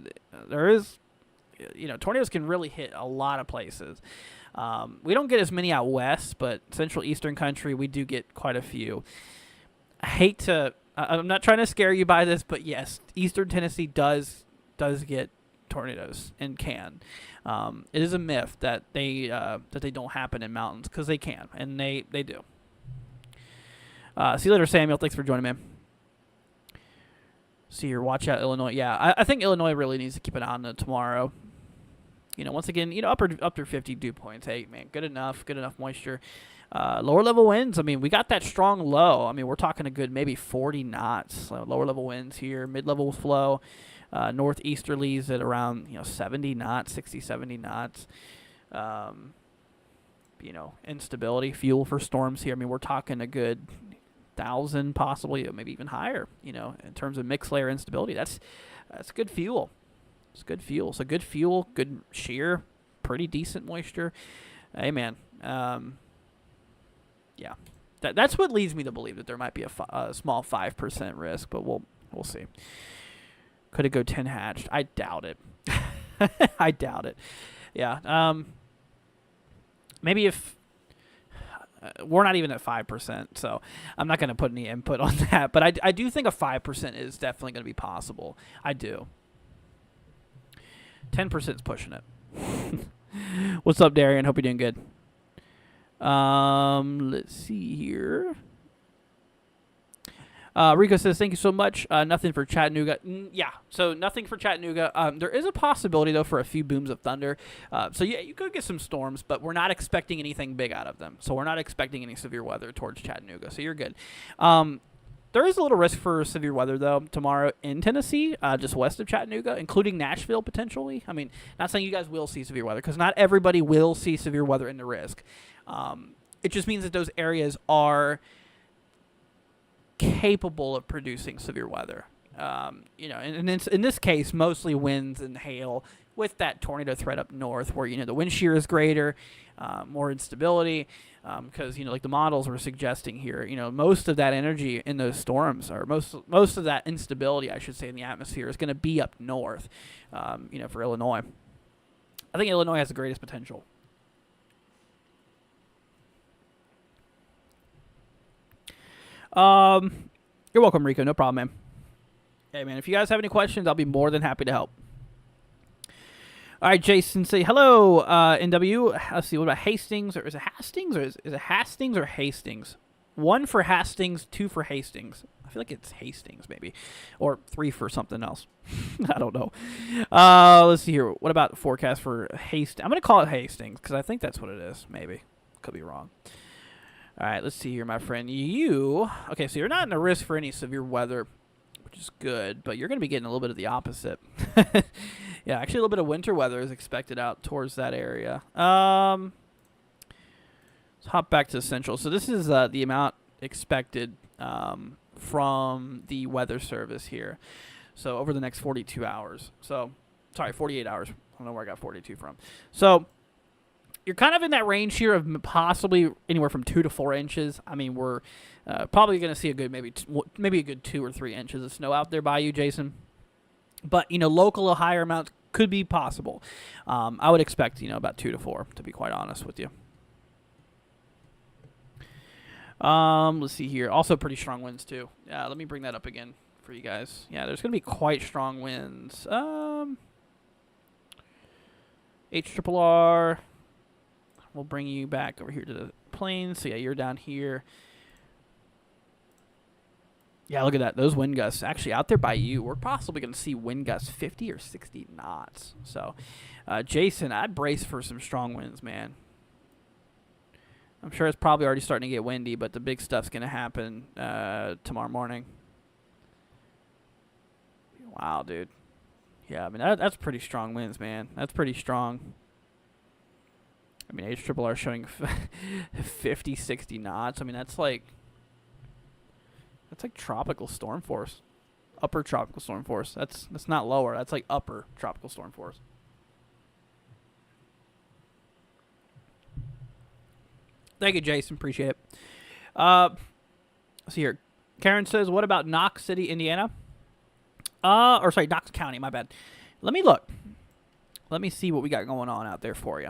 There is, tornadoes can really hit a lot of places. We don't get as many out west, but central eastern country, we do get quite a few. I hate to... I'm not trying to scare you by this, but yes, eastern Tennessee does get tornadoes and can. It is a myth that they don't happen in mountains, because they can, and they do. See you later, Samuel. Thanks for joining me. See here, watch out, Illinois. Yeah, I think Illinois really needs to keep an eye on it tomorrow. Once again, upper 50 dew points. Hey, man, good enough moisture. Lower level winds, I mean, we got that strong low. I mean, we're talking a good maybe 40 knots. Lower level winds here, mid-level flow, northeasterlies at around 70 knots, 60, 70 knots. Instability, fuel for storms here. I mean, we're talking a good 1,000, possibly maybe even higher. In terms of mixed layer instability, that's good fuel. It's good fuel. So good fuel, good shear, pretty decent moisture. Hey, man. Yeah, that's what leads me to believe that there might be a small 5% risk, but we'll see. Could it go 10 hatched? I doubt it. I doubt it. Yeah. Maybe if we're not even at 5%, so I'm not going to put any input on that. But I do think a 5% is definitely going to be possible. I do. 10% is pushing it. What's up, Darian? Hope you're doing good. Let's see here. Rico says, thank you so much. Nothing for Chattanooga. Yeah, so nothing for Chattanooga. There is a possibility, though, for a few booms of thunder. So, yeah, you could get some storms, but we're not expecting anything big out of them. So we're not expecting any severe weather towards Chattanooga. So you're good. There is a little risk for severe weather, though, tomorrow in Tennessee, just west of Chattanooga, including Nashville, potentially. I mean, not saying you guys will see severe weather, because not everybody will see severe weather in the risk. It just means that those areas are capable of producing severe weather. And in this case, mostly winds and hail, with that tornado threat up north where, the wind shear is greater, more instability, because, like the models were suggesting here, most of that energy in those storms, or most of that instability, I should say, in the atmosphere is going to be up north, for Illinois. I think Illinois has the greatest potential. You're welcome, Rico. No problem, man. Hey, man, if you guys have any questions, I'll be more than happy to help. All right, Jason, say hello, NW. Let's see, what about Hastings? Or is it Hastings? Or is it Hastings or Hastings? 1 for Hastings, 2 for Hastings. I feel like it's Hastings, maybe. Or 3 for something else. I don't know. Let's see here. What about the forecast for Hastings? I'm going to call it Hastings, because I think that's what it is, maybe. Could be wrong. All right, let's see here, my friend. Okay, so you're not in a risk for any severe weather, which is good, but you're going to be getting a little bit of the opposite. Yeah, actually a little bit of winter weather is expected out towards that area. Let's hop back to Central. So this is the amount expected from the weather service here. So over the next 42 hours. 48 hours. I don't know where I got 42 from. So you're kind of in that range here of possibly anywhere from 2 to 4 inches. I mean, we're probably going to see a good maybe a good 2 or 3 inches of snow out there by you, Jason. But, local or higher amounts could be possible. I would expect, about 2 to 4, to be quite honest with you. Let's see here. Also pretty strong winds, too. Yeah, let me bring that up again for you guys. Yeah, there's going to be quite strong winds. HRRR. We'll bring you back over here to the plains. So, yeah, you're down here. Yeah, look at that. Those wind gusts. Actually, out there by you, we're possibly going to see wind gusts 50 or 60 knots. So, Jason, I'd brace for some strong winds, man. I'm sure it's probably already starting to get windy, but the big stuff's going to happen tomorrow morning. Wow, dude. Yeah, I mean, that's pretty strong winds, man. That's pretty strong. I mean, HRRR showing 50, 60 knots. I mean, that's like tropical storm force, upper tropical storm force. That's not lower. That's like upper tropical storm force. Thank you, Jason. Appreciate it. Let's see here. Karen says, "What about Knox City, Indiana?" Knox County. My bad. Let me look. Let me see what we got going on out there for you.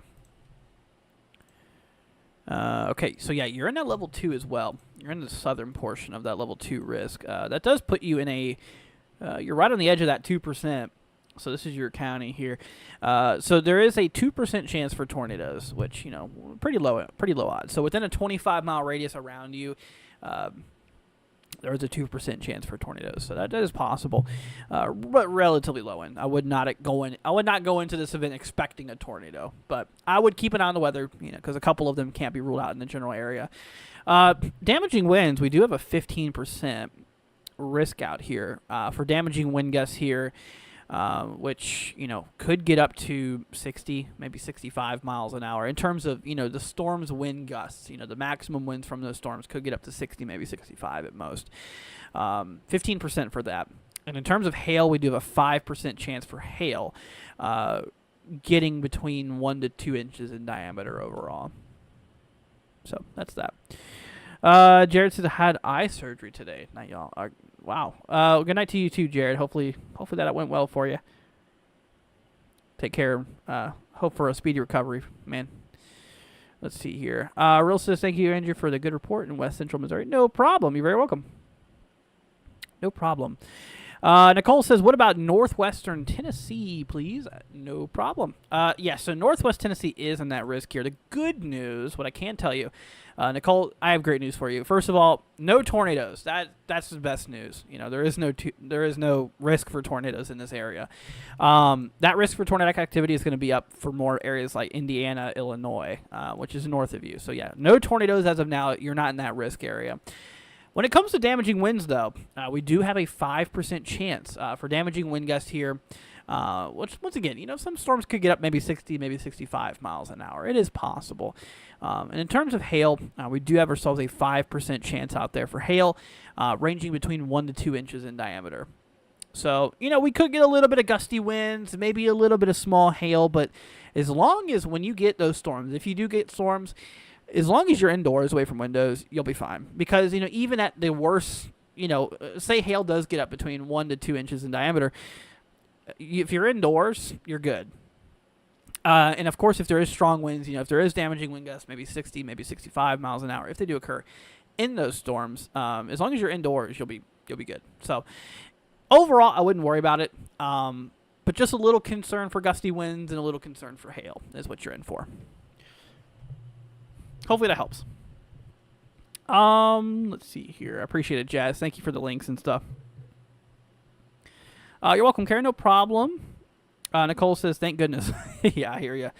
Okay, so yeah, you're in that level 2 as well. You're in the southern portion of that level 2 risk. That does put you in you're right on the edge of that 2%. So this is your county here. So there is a 2% chance for tornadoes, which, pretty low odds. So within a 25-mile radius around you, there is a 2% chance for tornadoes. So that is possible, but relatively low end. I would not go into this event expecting a tornado, but I would keep an eye on the weather, because a couple of them can't be ruled out in the general area. Damaging winds, we do have a 15% risk out here for damaging wind gusts here, which, could get up to 60, maybe 65 miles an hour. In terms of, the storm's wind gusts, the maximum winds from those storms could get up to 60, maybe 65 at most. 15% for that. And in terms of hail, we do have a 5% chance for hail, getting between 1 to 2 inches in diameter overall. So that's that. Jared says I had eye surgery today. Night, y'all. Wow. Good night to you too, Jared. Hopefully that went well for you. Take care. Hope for a speedy recovery, man. Let's see here. Real says, thank you, Andrew, for the good report in West Central Missouri. No problem. You're very welcome. No problem. Nicole says, what about northwestern Tennessee, please? No problem. So northwest Tennessee is in that risk here. The good news, what I can tell you, Nicole, I have great news for you. First of all, no tornadoes. That's the best news. There is no risk for tornadoes in this area. That risk for tornadic activity is going to be up for more areas like Indiana, Illinois, which is north of you. So yeah, no tornadoes as of now. You're not in that risk area. When it comes to damaging winds, though, we do have a 5% chance for damaging wind gusts here. Which, once again, some storms could get up maybe 60, maybe 65 miles an hour. It is possible. And in terms of hail, we do have ourselves a 5% chance out there for hail, ranging between 1 to 2 inches in diameter. So, we could get a little bit of gusty winds, maybe a little bit of small hail, but as long as when you get those storms, if you do get storms, as long as you're indoors away from windows, you'll be fine. Because, even at the worst, say hail does get up between 1 to 2 inches in diameter, if you're indoors, you're good. And of course, if there is strong winds, if there is damaging wind gusts, maybe 60, maybe 65 miles an hour, if they do occur in those storms, as long as you're indoors, you'll be good. So overall, I wouldn't worry about it. But just a little concern for gusty winds and a little concern for hail is what you're in for. Hopefully that helps. Let's see here. I appreciate it, Jazz. Thank you for the links and stuff. You're welcome, Karen. No problem. Nicole says, thank goodness. Yeah, I hear you.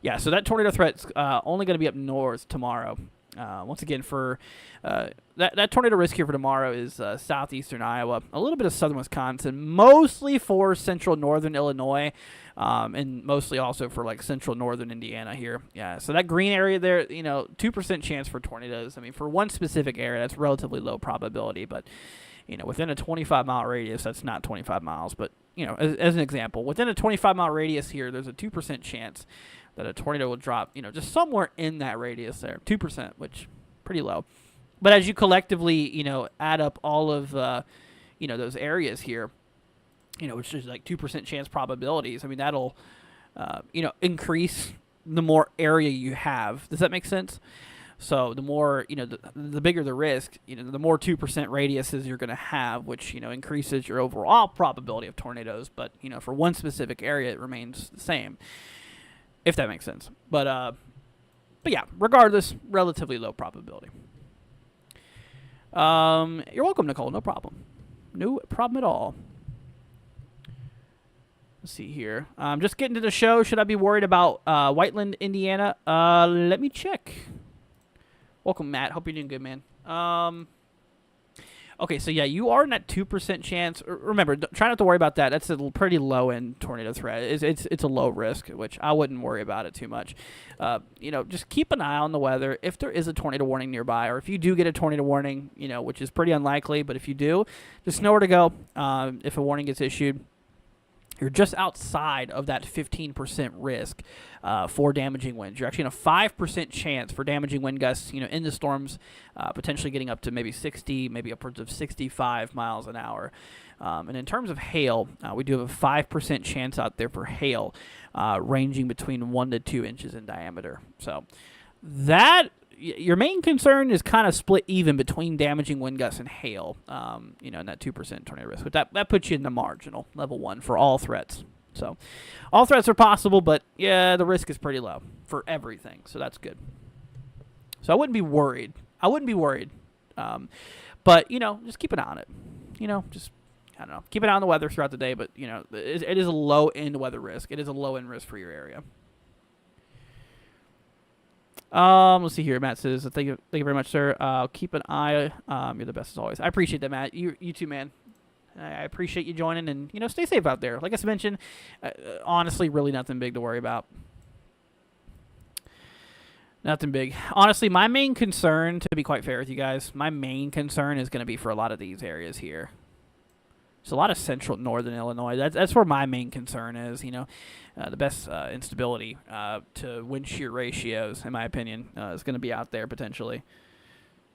Yeah, so that tornado threat's only going to be up north tomorrow. Once again, for that tornado risk here for tomorrow is southeastern Iowa, a little bit of southern Wisconsin, mostly for central northern Illinois, and mostly also for like central northern Indiana here. Yeah, so that green area there, 2% chance for tornadoes. I mean, for one specific area, that's relatively low probability, but within a 25-mile radius, that's not 25 miles, but as an example, within a 25-mile radius here, there's a 2% chance that a tornado will drop, just somewhere in that radius there, 2%, which pretty low. But as you collectively, add up all of, those areas here, which is like 2% chance probabilities, I mean, that'll, increase the more area you have. Does that make sense? So the more, the bigger the risk, the more 2% radiuses you're going to have, which, increases your overall probability of tornadoes. But, for one specific area, it remains the same, if that makes sense. But yeah, regardless, relatively low probability. You're welcome, Nicole. No problem. No problem at all. Let's see here. Just getting to the show. Should I be worried about Whiteland, Indiana? Let me check. Welcome, Matt. Hope you're doing good, man. Okay, so yeah, you are in that 2% chance. Remember, try not to worry about that. That's a pretty low-end tornado threat. It's a low risk, which I wouldn't worry about it too much. Just keep an eye on the weather. If there is a tornado warning nearby, or if you do get a tornado warning, which is pretty unlikely, but if you do, just know where to go if a warning gets issued. You're just outside of that 15% risk for damaging winds. You're actually in a 5% chance for damaging wind gusts, in the storms, potentially getting up to maybe 60, maybe upwards of 65 miles an hour. And in terms of hail, we do have a 5% chance out there for hail, ranging between 1 to 2 inches in diameter. So that... Your main concern is kind of split even between damaging wind gusts and hail, in that 2% tornado risk. But that puts you in the marginal, level 1, for all threats. So all threats are possible, but, yeah, the risk is pretty low for everything. So that's good. So I wouldn't be worried. But, just keep an eye on it. Just, I don't know, keep an eye on the weather throughout the day. But, it is a low-end weather risk. It is a low-end risk for your area. Let's see here. Matt says, thank you very much, sir. Keep an eye. You're the best as always. I appreciate that, Matt. You too, man. I appreciate you joining, and, stay safe out there. Like I mentioned, honestly, really nothing big to worry about. Nothing big. Honestly, my main concern, to be quite fair with you guys, my main concern is going to be for a lot of these areas here. There's a lot of central northern Illinois. That's where my main concern is, the best instability to wind shear ratios, in my opinion, is going to be out there potentially.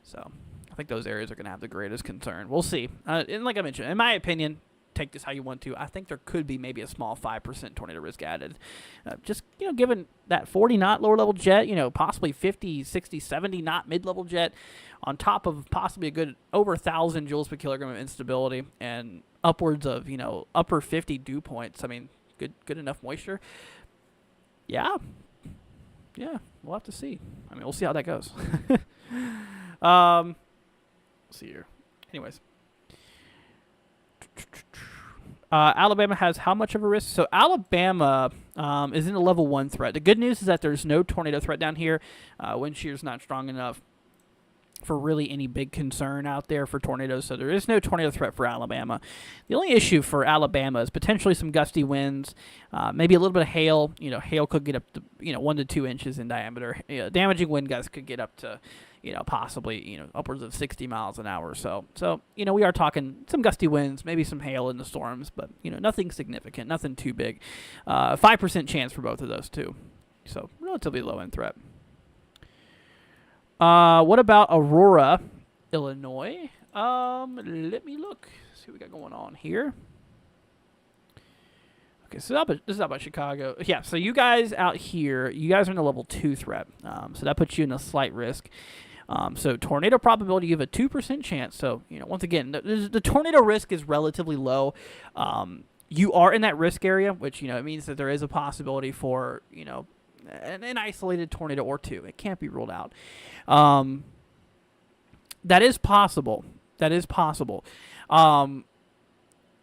So I think those areas are going to have the greatest concern. We'll see. And like I mentioned, in my opinion, take this how you want to, I think there could be maybe a small 5% tornado risk added. Just, given that 40-knot lower-level jet, possibly 50, 60, 70-knot mid-level jet, on top of possibly a good over 1,000 joules per kilogram of instability and upwards of, upper 50 dew points. I mean, good enough moisture. Yeah, we'll have to see. I mean, we'll see how that goes. Let's see here. Anyways. Alabama has how much of a risk? So Alabama is in a level 1 threat. The good news is that there's no tornado threat down here. Wind shear is not strong enough. for really any big concern out there for tornadoes, so there is no tornado threat for Alabama. The only issue for Alabama is potentially some gusty winds, maybe a little bit of hail. Hail could get up to 1 to 2 inches in diameter. Damaging wind gusts could get up to possibly upwards of 60 miles an hour. So we are talking some gusty winds, maybe some hail in the storms, but nothing significant, nothing too big. 5% chance for both of those two, so relatively low end threat. What about Aurora, Illinois? Let me look. See what we got going on here. Okay, so this is out by Chicago. Yeah, so you guys out here, you guys are in a level 2 threat. So that puts you in a slight risk. So tornado probability, you have a 2% chance. So, once again, the tornado risk is relatively low. You are in that risk area, which, it means that there is a possibility for, an isolated tornado or two. It can't be ruled out. That is possible.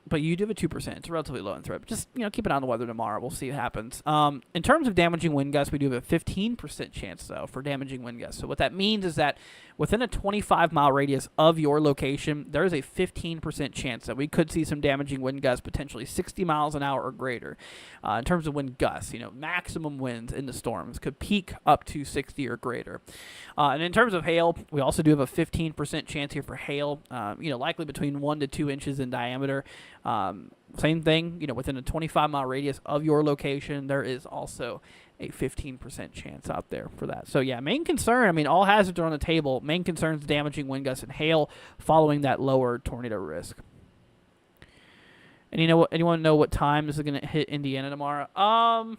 But you do have a 2%. It's a relatively low in threat. Just, keep an eye on the weather tomorrow. We'll see what happens. In terms of damaging wind gusts, we do have a 15% chance, though, for damaging wind gusts. So what that means is that within a 25-mile radius of your location, there is a 15% chance that we could see some damaging wind gusts, potentially 60 miles an hour or greater. In terms of wind gusts, maximum winds in the storms could peak up to 60 or greater. And in terms of hail, we also do have a 15% chance here for hail, likely between 1 to 2 inches in diameter. Same thing, within a 25-mile radius of your location, there is also a 15% chance out there for that. So, yeah, main concern, all hazards are on the table. Main concern is damaging wind gusts and hail following that lower tornado risk. And anyone know what time this is going to hit Indiana tomorrow?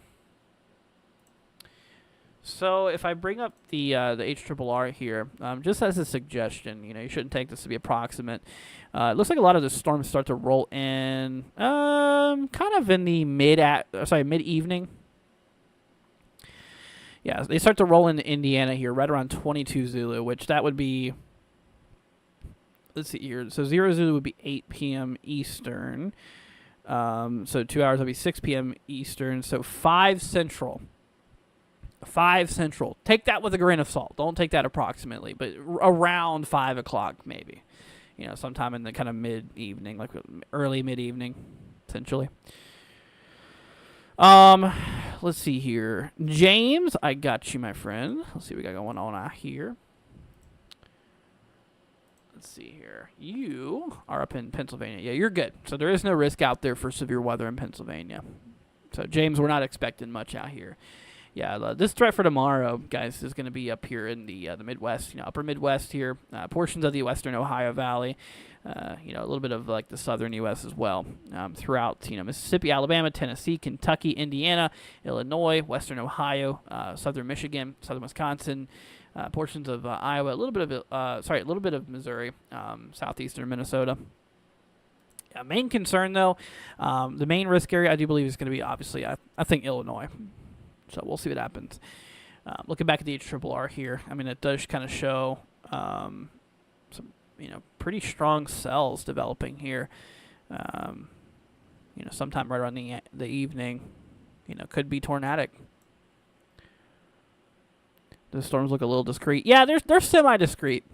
So if I bring up the HRRR here, just as a suggestion, you shouldn't take this to be approximate. It looks like a lot of the storms start to roll in, kind of in the mid-evening. Yeah, they start to roll into Indiana here, right around 22 Zulu, which that would be. Let's see here. So 0 Zulu would be 8 p.m. Eastern. So 2 hours would be 6 p.m. Eastern. So 5 Central. 5 Central. Take that with a grain of salt. Don't take that approximately, but around 5 o'clock maybe. Sometime in the kind of mid-evening, like early mid-evening, essentially. Let's see here. James, I got you, my friend. Let's see what we got going on out here. Let's see here. You are up in Pennsylvania. Yeah, you're good. So there is no risk out there for severe weather in Pennsylvania. So, James, we're not expecting much out here. Yeah, this threat for tomorrow, guys, is going to be up here in the Midwest, upper Midwest here, portions of the western Ohio Valley, a little bit of like the southern U.S. as well, throughout, Mississippi, Alabama, Tennessee, Kentucky, Indiana, Illinois, western Ohio, southern Michigan, southern Wisconsin, portions of Iowa, a little bit of Missouri, southeastern Minnesota. Yeah, main concern, though, the main risk area I do believe is going to be, obviously, I think Illinois. So we'll see what happens. Looking back at the HRRR here, it does kind of show some, pretty strong cells developing here. Sometime right around the evening, could be tornadic. The storms look a little discrete. Yeah, they're semi-discrete.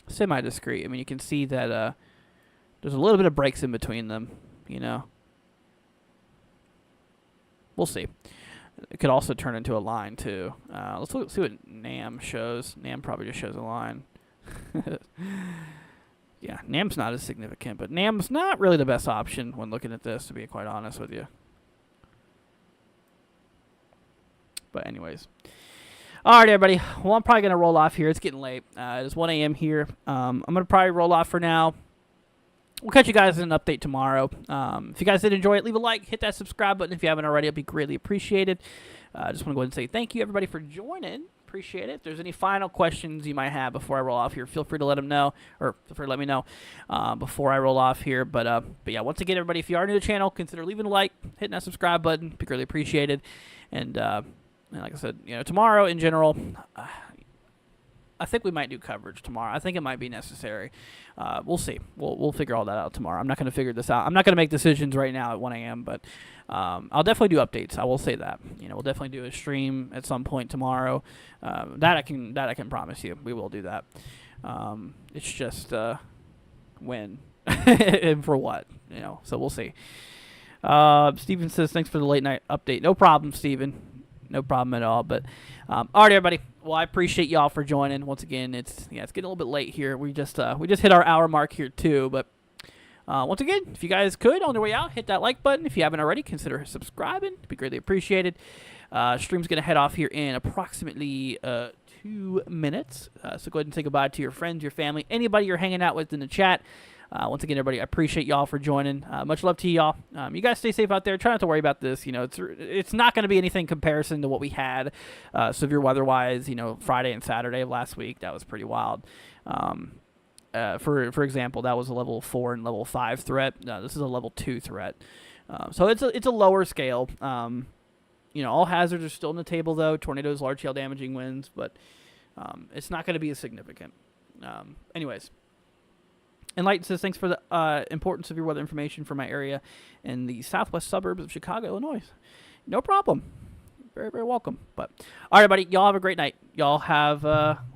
Semi-discrete. You can see that there's a little bit of breaks in between them, We'll see. It could also turn into a line, too. Let's see what NAM shows. NAM probably just shows a line. Yeah, NAM's not as significant, but NAM's not really the best option when looking at this, to be quite honest with you. But anyways. All right, everybody. Well, I'm probably going to roll off here. It's getting late. It's 1 a.m. here. I'm going to probably roll off for now. We'll catch you guys in an update tomorrow. If you guys did enjoy it, leave a like, hit that subscribe button if you haven't already. It'd be greatly appreciated. I just want to go ahead and say thank you, everybody, for joining. Appreciate it. If there's any final questions you might have before I roll off here, feel free to let them know, or feel free to let me know before I roll off here. But yeah, once again, everybody, if you are new to the channel, consider leaving a like, hitting that subscribe button. It'd be greatly appreciated. And like I said, tomorrow in general, I think we might do coverage tomorrow. I think it might be necessary. We'll see. We'll figure all that out tomorrow. I'm not going to figure this out. I'm not going to make decisions right now at 1 a.m., but I'll definitely do updates. I will say that. We'll definitely do a stream at some point tomorrow. That I can promise you. We will do that. It's just when and for what, so we'll see. Steven says, thanks for the late night update. No problem, Steven. No problem at all. But all right, everybody. Well, I appreciate y'all for joining. Once again, it's getting a little bit late here. We just hit our hour mark here too. But once again, if you guys could, on your way out, hit that like button. If you haven't already, consider subscribing. It'd be greatly appreciated. Stream's gonna head off here in approximately 2 minutes. So go ahead and say goodbye to your friends, your family, anybody you're hanging out with in the chat. Once again, everybody, I appreciate y'all for joining. Much love to y'all. You guys stay safe out there. Try not to worry about this. It's not going to be anything comparison to what we had severe weather-wise, Friday and Saturday of last week. That was pretty wild. For example, that was a level 4 and level 5 threat. This is a level 2 threat. So it's a lower scale. All hazards are still on the table, though. Tornadoes, large-scale damaging winds, but it's not going to be as significant. Anyways. Enlighten says, thanks for the importance of your weather information for my area in the southwest suburbs of Chicago, Illinois. No problem. Very, very welcome. But all right, everybody, y'all have a great night. Y'all have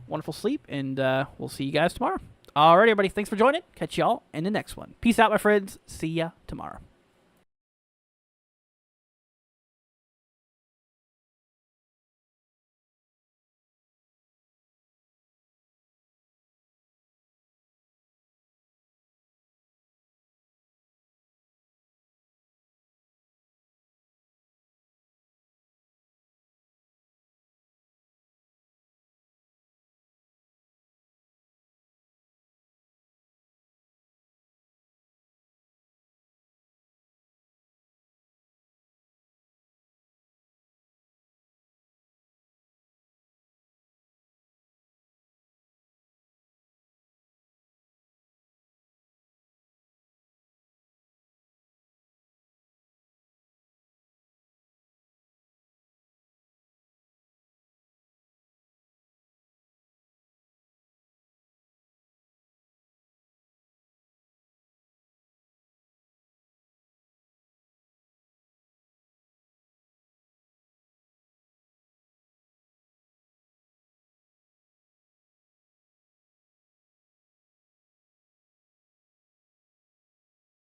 wonderful sleep, and we'll see you guys tomorrow. All right, everybody, thanks for joining. Catch y'all in the next one. Peace out, my friends. See ya tomorrow.